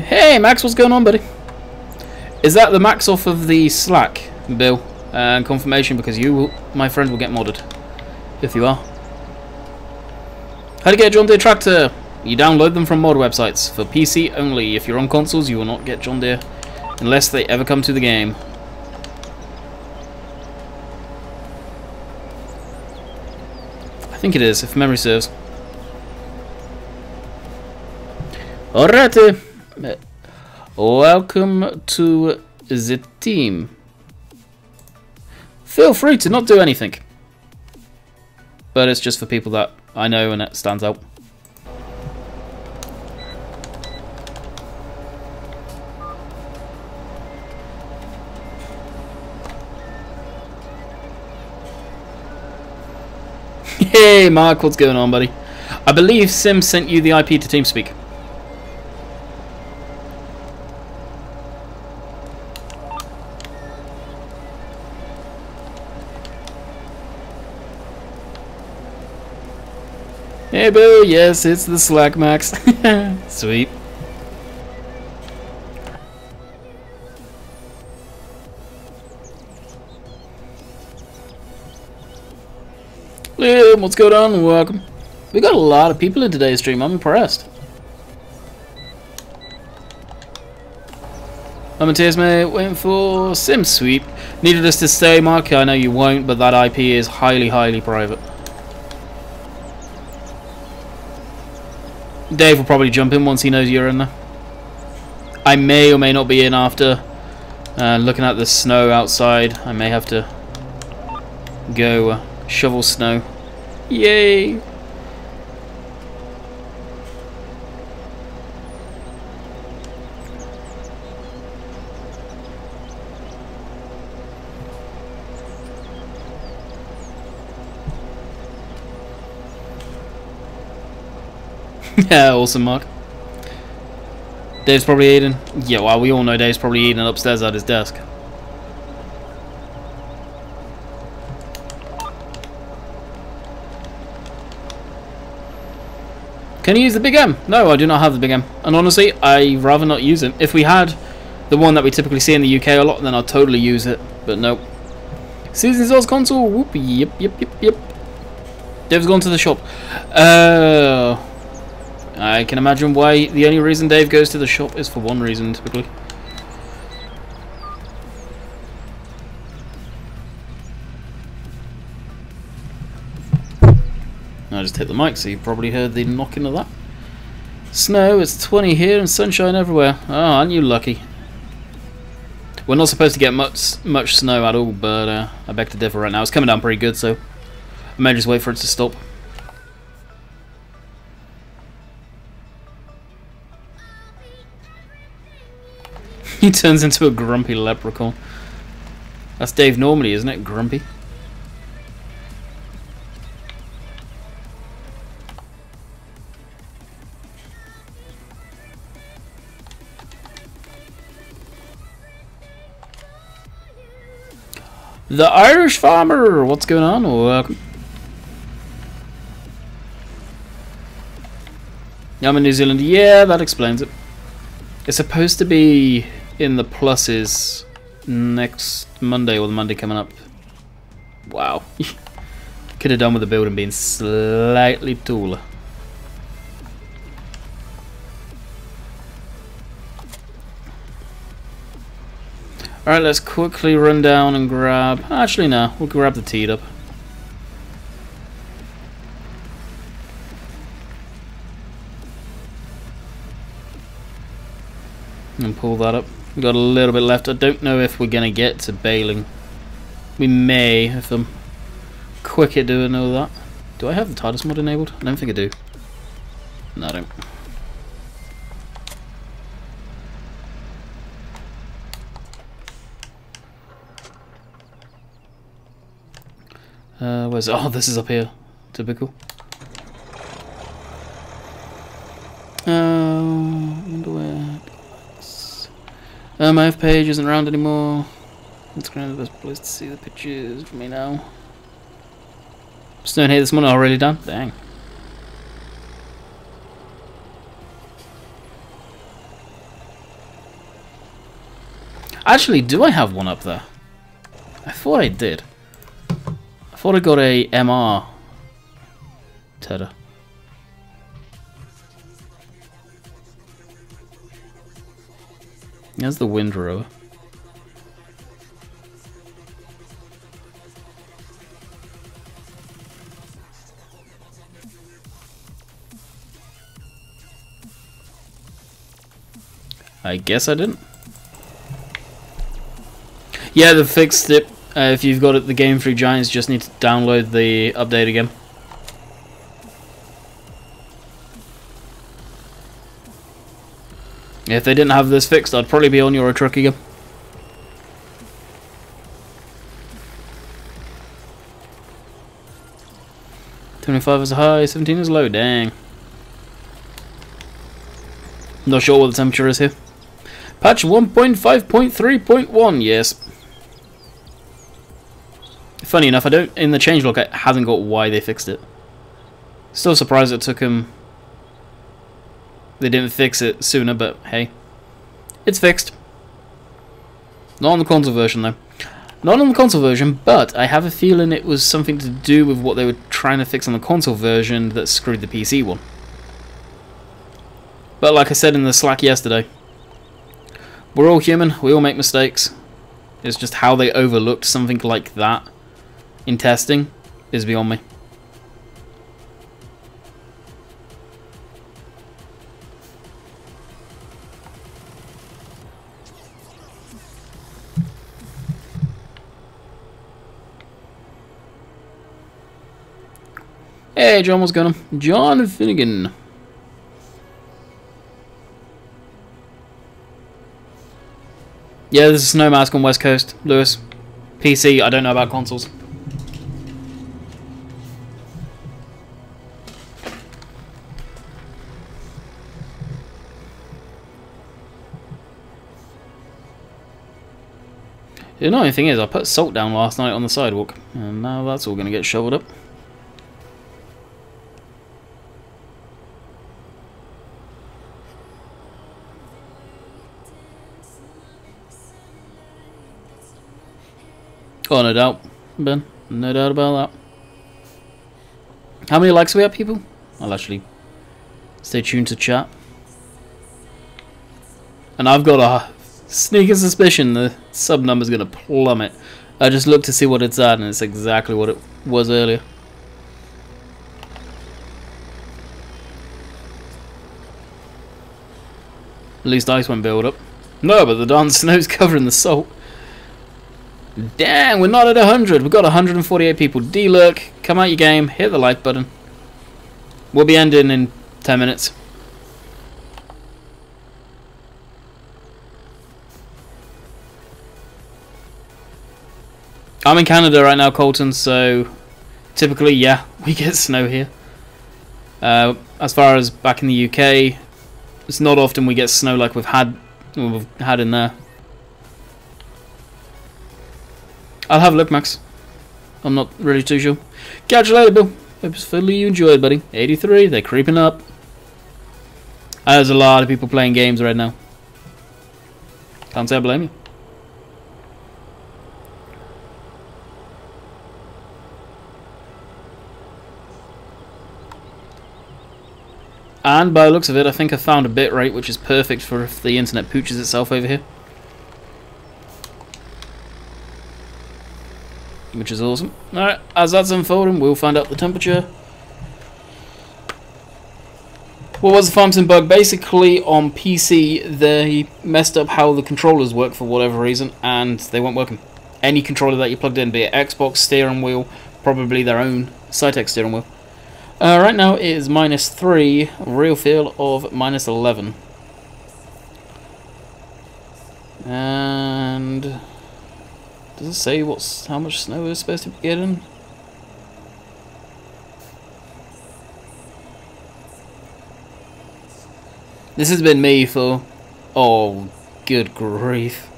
Hey Max, what's going on, buddy? Is that the Max off of the Slack, Bill? And confirmation, because you, will, my friend, will get modded. If you are. How to get a John Deere tractor? You download them from mod websites. For PC only. If you're on consoles, you will not get John Deere unless they ever come to the game. I think it is, if memory serves. Alrighty. Welcome to the team. Feel free to not do anything. But it's just for people that I know and it stands out. Hey Mark, what's going on, buddy? I believe Sim sent you the IP to TeamSpeak. Hey boo, yes, it's the Slack Max. Sweet. Liam, what's going on? Welcome. We got a lot of people in today's stream. I'm impressed. I'm in tears, mate. Waiting for Sim Sweep. Needed us to stay, Mark. I know you won't, but that IP is highly, highly private. Dave will probably jump in once he knows you're in there. I may or may not be in after. Looking at the snow outside, I may have to go shovel snow. Yay! Yeah, awesome, Mark. Dave's probably eating. Yeah, well, we all know Dave's probably eating upstairs at his desk. Can you use the Big M? No, I do not have the Big M. And honestly, I'd rather not use it. If we had the one that we typically see in the UK a lot, then I'd totally use it. But nope. Season's Oz console. Whoop. Yep. Dave's gone to the shop. I can imagine why the only reason Dave goes to the shop is for one reason, typically. I just hit the mic, so you probably heard the knocking of that. Snow, it's 20 here and sunshine everywhere. Oh, aren't you lucky? We're not supposed to get much snow at all, but I beg to differ right now. It's coming down pretty good, so I may just wait for it to stop. He turns into a grumpy leprechaun. That's Dave normally, isn't it? Grumpy. The Irish Farmer! What's going on? Welcome. I'm in New Zealand. Yeah, that explains it. It's supposed to be in the pluses next Monday, or the Monday coming up. Wow. Could have done with the building being slightly taller. Alright, let's quickly run down and grab... Actually, no. We'll grab the teed up. And pull that up. We've got a little bit left. I don't know if we're going to get to Baling. We may, if I'm quick at doing all that. Do I have the TARDIS mod enabled? I don't think I do. No, I don't. Where's it? Oh, this is up here. Typical. Wonder where. My F page isn't around anymore. It's kind of the best place to see the pictures for me now. Snowing here this morning already done? Dang. Actually, do I have one up there? I thought I did. I thought I got a MR tether. There's the windrower. I guess I didn't. Yeah, they fixed it. If you've got it, the Game Freak Giants just need to download the update again. If they didn't have this fixed, I'd probably be on your truck again. $25 is high, 17 is low. Dang. Not sure what the temperature is here. Patch 1.5.3.1, yes. Funny enough, I don't. In the changelog, I haven't got why they fixed it. Still surprised it took them. They didn't fix it sooner, but hey, it's fixed. Not on the console version though. Not on the console version, but I have a feeling it was something to do with what they were trying to fix on the console version that screwed the PC one. But like I said in the Slack yesterday, we're all human, we all make mistakes. It's just how they overlooked something like that in testing is beyond me. Hey John, what's going on? John Finnegan. Yeah, there's a snow mask on West Coast, Lewis. PC, I don't know about consoles. The annoying thing is I put salt down last night on the sidewalk, and now that's all going to get shoveled up. Oh, no doubt, Ben. No doubt about that. How many likes are we at, people? I'll actually stay tuned to chat. And I've got a sneaking suspicion the sub number's going to plummet. I just looked to see what it's at, and it's exactly what it was earlier. At least ice won't build up. No, but the darn snow's covering the salt. Damn, we're not at 100. We've got 148 people. D-Lurk, come out your game, hit the like button. We'll be ending in 10 minutes. I'm in Canada right now, Colton, so typically, yeah, we get snow here. As far as back in the UK, it's not often we get snow like we've had in there. I'll have a look, Max. I'm not really too sure. Catch you later, Bill. Hopefully you enjoyed, buddy. 83, they're creeping up. There's a lot of people playing games right now. Can't say I blame you. And by the looks of it, I think I found a bit rate which is perfect for if the internet pooches itself over here. Which is awesome. Alright, as that's unfolding, we'll find out the temperature. What was the farm sim bug? Basically, on PC, they messed up how the controllers work for whatever reason, and they weren't working. Any controller that you plugged in, be it Xbox steering wheel, probably their own Cytec steering wheel. Right now it is -3, real feel of -11. And does it say how much snow is supposed to be getting? This has been me for... oh, good grief.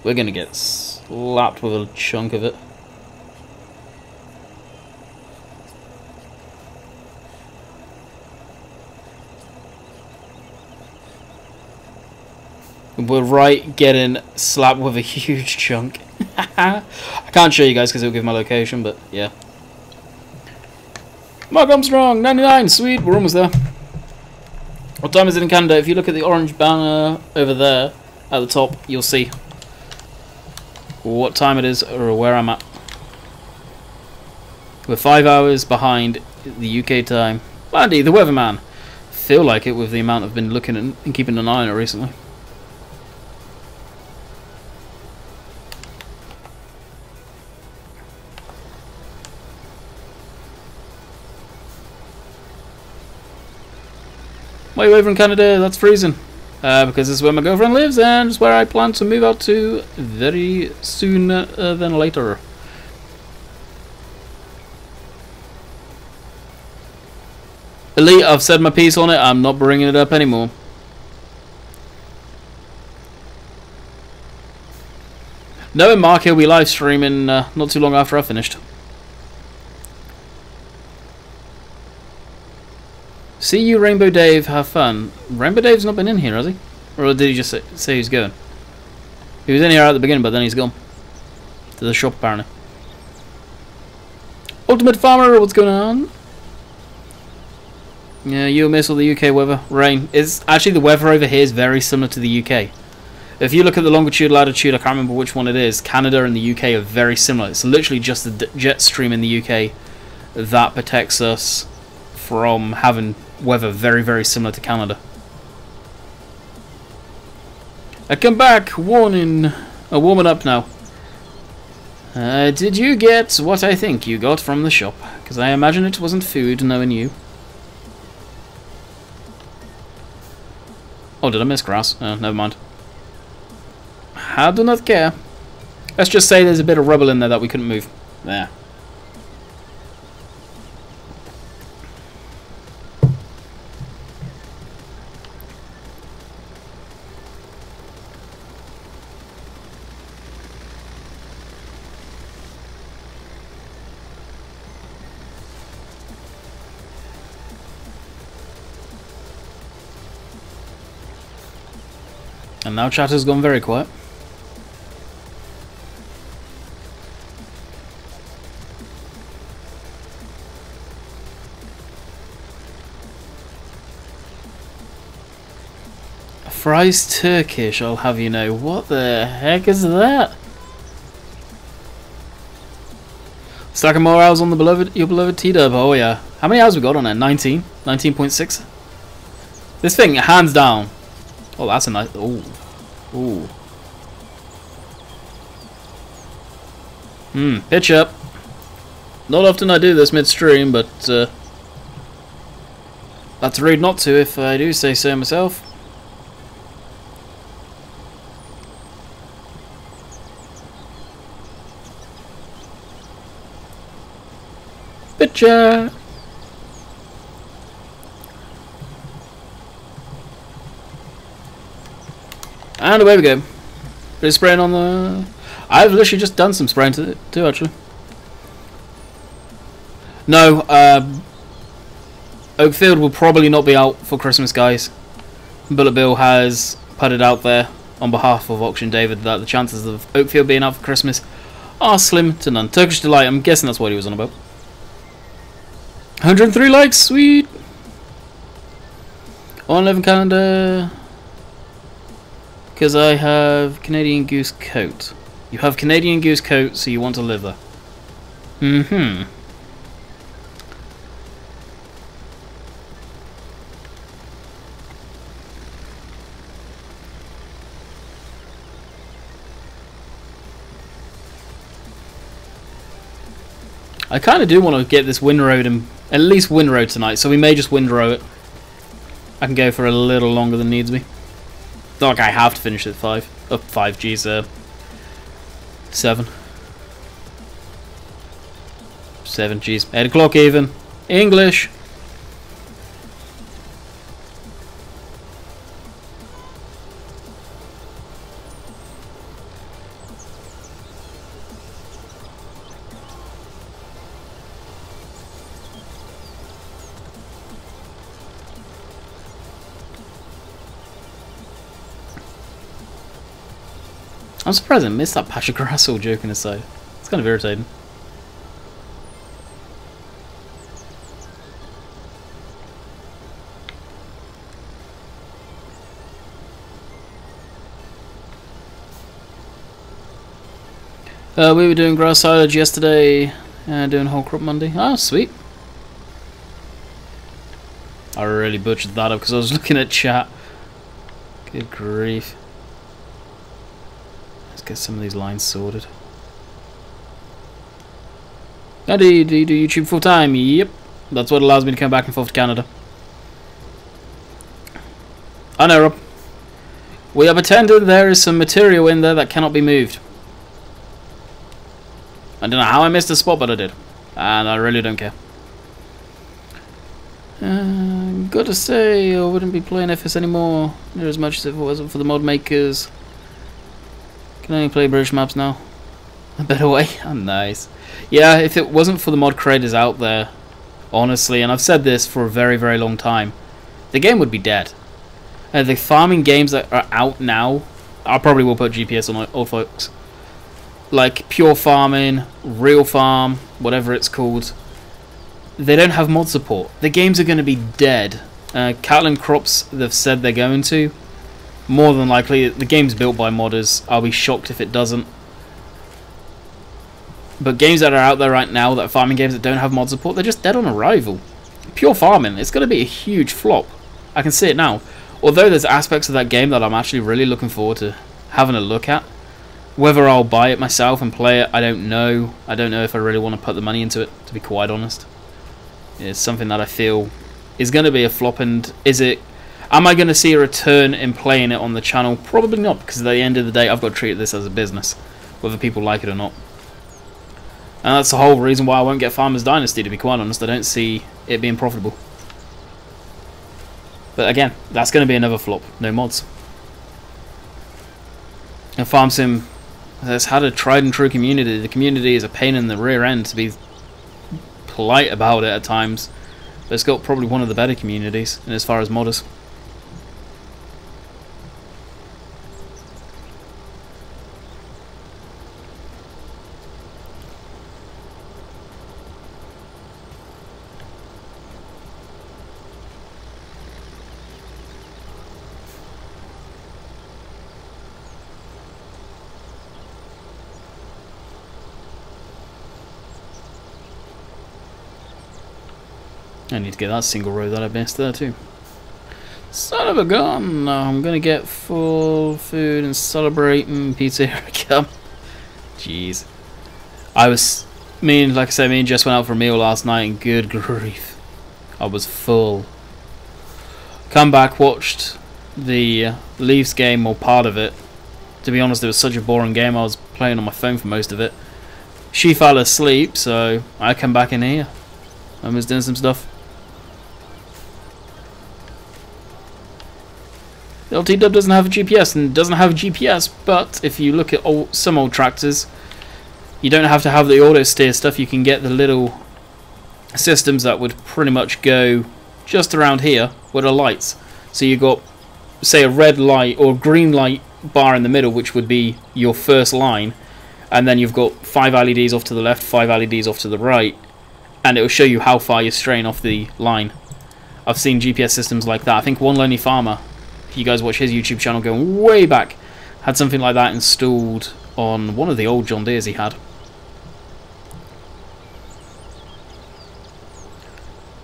We're gonna get slapped with a chunk of it. We're right getting slapped with a huge chunk. I can't show you guys because it'll give my location, but yeah. Mark Armstrong, 99, sweet, we're almost there. What time is it in Canada? If you look at the orange banner over there at the top, you'll see what time it is or where I'm at. We're 5 hours behind the UK time. Landy, the weatherman. Feel like it with the amount I've been looking at and keeping an eye on it recently. Why are you over in Canada? That's freezing. Because this is where my girlfriend lives and it's where I plan to move out to very soon than later. Elite, I've said my piece on it. I'm not bringing it up anymore. No, Mark, he'll be live streaming not too long after I finished. See you, Rainbow Dave. Have fun. Rainbow Dave's not been in here, has he? Or did he just say he's going? He was in here at the beginning, but then he's gone to the shop apparently. Ultimate Farmer, what's going on? Yeah, you'll miss all the UK weather. Rain. It's actually the weather over here is very similar to the UK. If you look at the longitude, latitude, I can't remember which one it is. Canada and the UK are very similar. It's literally just the jet stream in the UK that protects us from having weather very, very similar to Canada. I come back, warming up now. Did you get what I think you got from the shop? Because I imagine it wasn't food, knowing you. Oh, did I miss grass? Oh, never mind. I do not care. Let's just say there's a bit of rubble in there that we couldn't move. There. And now chat has gone very quiet. Fries Turkish, I'll have you know. What the heck is that? Stacking more hours on the your beloved T-Dub. Oh yeah. How many hours we got on it? 19? 19.6? This thing, hands down. Oh, that's a nice... Ooh. Ooh. Pitch up. Not often I do this mid-stream, but... that's rude not to if I do say so myself. Pitcher! And away we go. Bit of spraying on the... I've literally just done some spraying too, actually. No, Oakfield will probably not be out for Christmas, guys. Bullet Bill has put it out there on behalf of Auction David that the chances of Oakfield being out for Christmas are slim to none. Turkish Delight, I'm guessing that's what he was on about. 103 likes, sweet! On 11 calendar... Because I have Canadian Goose Coat. You have Canadian Goose Coat, so you want to live there. I kind of do want to get this windrow and at least windrow tonight, so we may just windrow it. I can go for a little longer than needs be. Not like I have to finish at 5. Up 5 G's, 7. 7 G's. 8 o'clock even. English. I'm surprised I missed that patch of grass, all joking aside. It's kind of irritating. We were doing grass silage yesterday, doing whole crop Monday. Oh, sweet. I really butchered that up because I was looking at chat. Good grief. Get some of these lines sorted. How do you do YouTube full time? Yep, that's what allows me to come back and forth to Canada. I know, Rob. We are pretending there is some material in there that cannot be moved. I don't know how I missed a spot, but I did, and I really don't care. Gotta say, I wouldn't be playing FS anymore near as much as if it wasn't for the mod makers. Can only play British maps now. A better way. Oh, nice. Yeah, if it wasn't for the mod creators out there, honestly, and I've said this for a very, very long time, the game would be dead. The farming games that are out now, I probably will put GPS on all folks. Like Pure Farming, Real Farm, whatever it's called. They don't have mod support. The games are going to be dead. Cattle and Crops, they've said they're going to. More than likely, the game's built by modders. I'll be shocked if it doesn't. But games that are out there right now, that are farming games that don't have mod support, they're just dead on arrival. Pure Farming, it's going to be a huge flop. I can see it now. Although there's aspects of that game that I'm actually really looking forward to having a look at. Whether I'll buy it myself and play it, I don't know. I don't know if I really want to put the money into it, to be quite honest. It's something that I feel is going to be a flop, and am I going to see a return in playing it on the channel? Probably not, because at the end of the day, I've got to treat this as a business, whether people like it or not. And that's the whole reason why I won't get Farmers Dynasty, to be quite honest. I don't see it being profitable. But again, that's going to be another flop. No mods. And Farm Sim has had a tried and true community. The community is a pain in the rear end, to be polite about it at times. But it's got probably one of the better communities, and as far as modders. I need to get that single row that I missed there too. Son of a gun! No, I'm gonna get full food and celebrating pizza. Here I come. Jeez. Like I said, me and Jess went out for a meal last night and good grief. I was full. Come back, watched the Leafs game, or part of it. To be honest, it was such a boring game, I was playing on my phone for most of it. She fell asleep, so I come back in here. I was doing some stuff. The LT-Dub doesn't have a GPS, and doesn't have a GPS, but if you look at some old tractors, you don't have to have the auto steer stuff. You can get the little systems that would pretty much go just around here with the lights. So you got, say, a red light or green light bar in the middle, which would be your first line, and then you've got 5 LEDs off to the left, 5 LEDs off to the right, and it will show you how far you're straying off the line. I've seen GPS systems like that. I think One Lonely Farmer, if you guys watch his YouTube channel going way back, had something like that installed on one of the old John Deeres he had.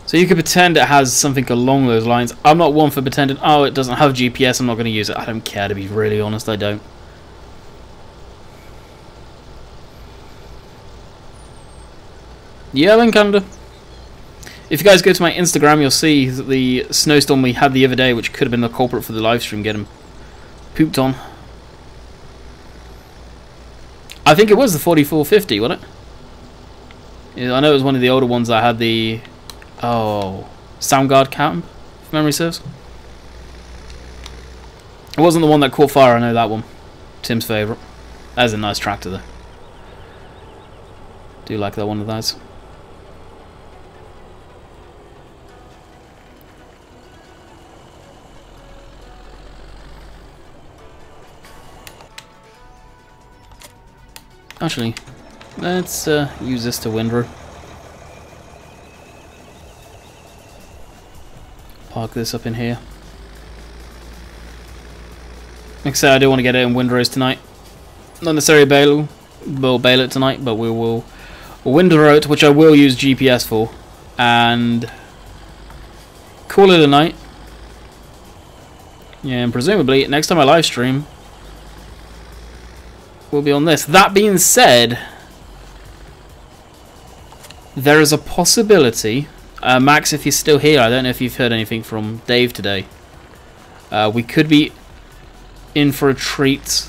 So you could pretend it has something along those lines. I'm not one for pretending, oh, it doesn't have GPS, I'm not going to use it. I don't care, to be really honest, I don't. Yeah, in Canada. If you guys go to my Instagram, you'll see that the snowstorm we had the other day, which could have been the culprit for the live stream getting pooped on. I think it was the 4450, wasn't it? Yeah, I know it was one of the older ones that had the Soundguard cam, if memory serves. It wasn't the one that caught fire, I know that one. Tim's favourite. That is a nice tractor though. Do like that one of those. Actually, let's use this to windrow. Park this up in here. Like I said, I do want to get it in windrows tonight. Not necessarily we'll bail it tonight, but we will windrow it, which I will use GPS for, and call it a night. Yeah, and presumably next time I live stream, we'll be on this. That being said, there is a possibility, Max, if you're still here, I don't know if you've heard anything from Dave today. We could be in for a treat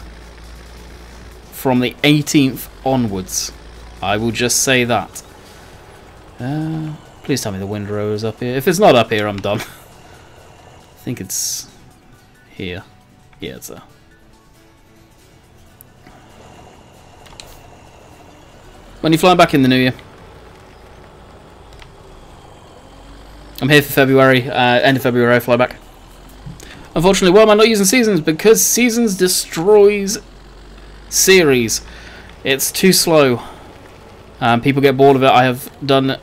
from the 18th onwards. I will just say that. Please tell me the windrow is up here. If it's not up here, I'm done. I think it's here. Yeah, it's there. When are you flying back in the new year? I'm here for February, end of February I fly back. Unfortunately, why am I not using Seasons? Because Seasons destroys series. It's too slow. People get bored of it. I have done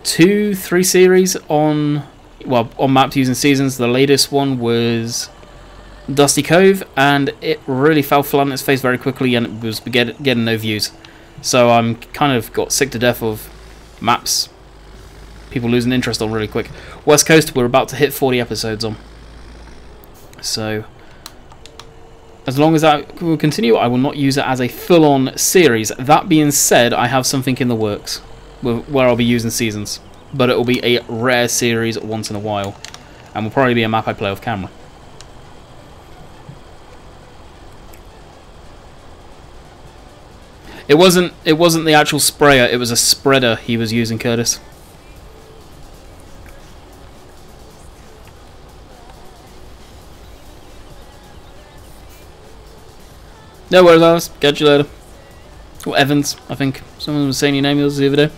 2-3 series on maps using Seasons. The latest one was Dusty Cove, and it really fell flat on its face very quickly, and it was getting no views. So I'm kind of got sick to death of maps people losing interest on really quick. West Coast, we're about to hit 40 episodes on. So as long as that will continue, I will not use it as a full-on series. That being said, I have something in the works where I'll be using Seasons, but it will be a rare series once in a while, and will probably be a map I play off camera. It wasn't the actual sprayer, it was a spreader he was using, Curtis. No worries, Alice. Catch you later. Or Evans, I think. Someone was saying your name the other day.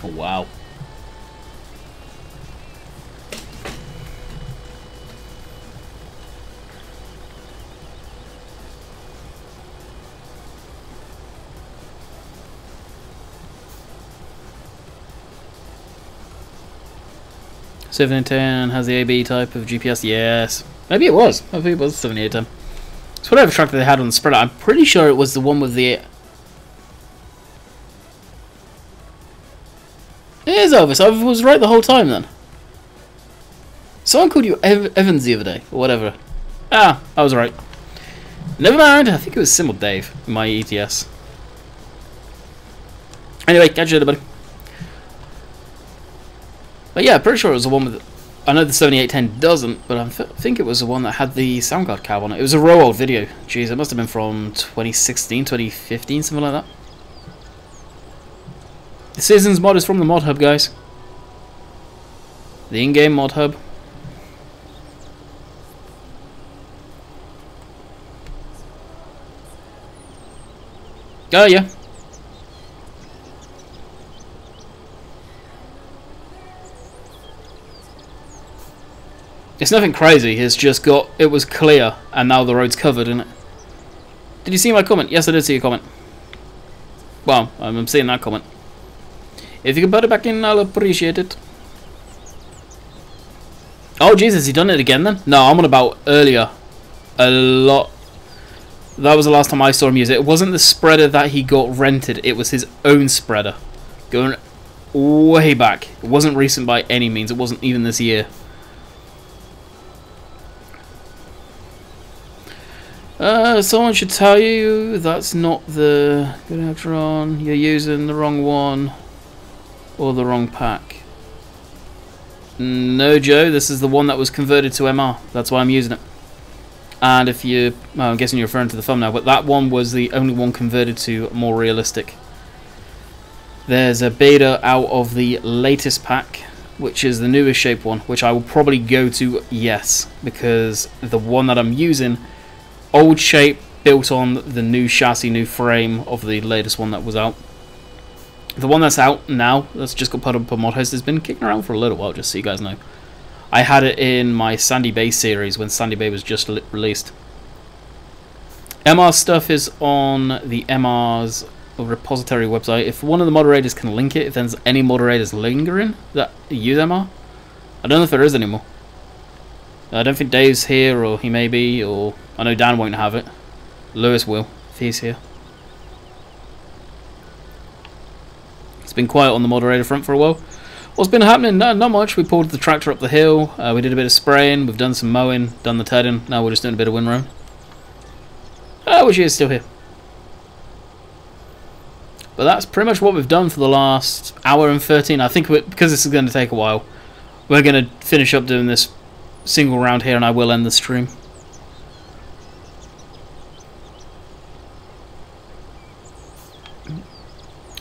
Oh, wow. $7810 has the AB type of GPS. Yes, maybe it was. Maybe it was $7810. It's whatever tractor they had on the spreader. I'm pretty sure it was the one with the... It is Elvis. I was right the whole time then. Someone called you Evans the other day, or whatever. Ah, I was right. Never mind. I think it was Sim or Dave in my ETS. Anyway, catch you later, buddy. But yeah, pretty sure it was the one with... I know the 7810 doesn't, but I think it was the one that had the sound card cab on it. It was a real old video. Jeez, it must have been from 2016, 2015, something like that. The Seasons mod is from the mod hub, guys. The in-game mod hub. Oh yeah. It's nothing crazy. It's just got... It was clear, and now the road's covered, isn't it? Did you see my comment? Yes, I did see your comment. Well, I'm seeing that comment. If you can put it back in, I'll appreciate it. Oh, Jesus, he done it again then? No, I'm on about earlier. A lot. That was the last time I saw him use it. It wasn't the spreader that he got rented. It was his own spreader. Going way back. It wasn't recent by any means. It wasn't even this year. Someone should tell you that's not the good Electron. You're using the wrong one. Or the wrong pack. No, Joe, this is the one that was converted to MR. That's why I'm using it. And if you... Well, I'm guessing you're referring to the thumbnail, but that one was the only one converted to more realistic. There's a beta out of the latest pack, which is the newest shape one, which I will probably go to yes, because the one that I'm using, old shape, built on the new chassis, new frame of the latest one that was out. The one that's out now, that's just got put up on mod host, has been kicking around for a little while, just so you guys know. I had it in my Sandy Bay series when Sandy Bay was just released. MR stuff is on the MR's repository website. If one of the moderators can link it, if there's any moderators lingering that use MR, I don't know if there is anymore. I don't think Dave's here, or he may be, or I know Dan won't have it. Lewis will, if he's here. It's been quiet on the moderator front for a while. What's been happening? No, not much. We pulled the tractor up the hill. We did a bit of spraying. We've done some mowing. Done the tedding. Now we're just doing a bit of windrow. I wish he was still here. But that's pretty much what we've done for the last hour and 13. I think because this is going to take a while, we're going to finish up doing this single round here, and I will end the stream.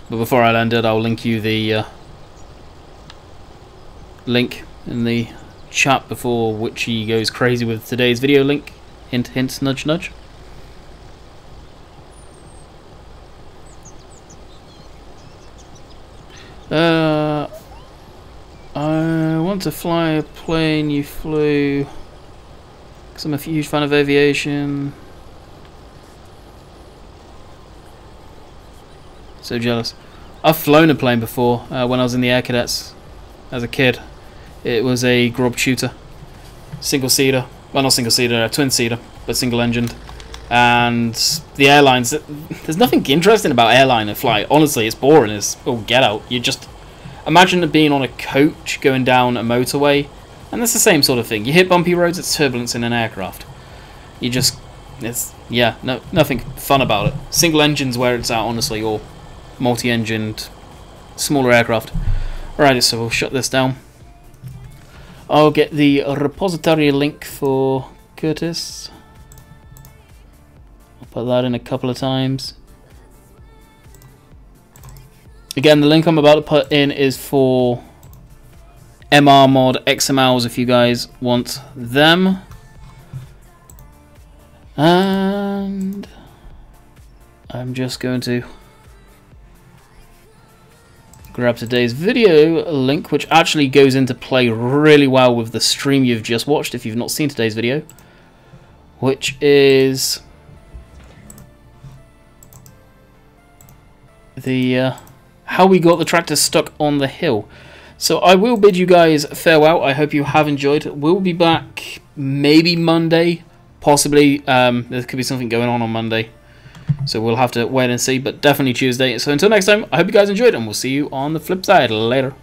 But before I end it, I'll link you the link in the chat before which he goes crazy with today's video link. Hint, hint, nudge, nudge. I want to fly a plane you flew, because I'm a huge fan of aviation. So jealous. I've flown a plane before when I was in the Air Cadets as a kid. It was a grub shooter, single-seater. Well, not single-seater, twin-seater, but single-engined. And the airlines, there's nothing interesting about airliner flight. Honestly, it's boring as all get out. You just imagine it being on a coach going down a motorway, and that's the same sort of thing. You hit bumpy roads, it's turbulence in an aircraft. You just, it's, yeah, no, nothing fun about it. Single engine's where it's at, honestly, or multi-engined, smaller aircraft. Alright, so we'll shut this down. I'll get the repository link for Curtis. I'll put that in a couple of times. Again, the link I'm about to put in is for MR mod XMLs if you guys want them. And I'm just going to grab today's video link, which actually goes into play really well with the stream you've just watched if you've not seen today's video, which is the how we got the tractor stuck on the hill. So I will bid you guys farewell. I hope you have enjoyed. We'll be back maybe Monday, Possibly there could be something going on Monday. So we'll have to wait and see, but definitely Tuesday. So until next time, I hope you guys enjoyed, and we'll see you on the flip side. Later.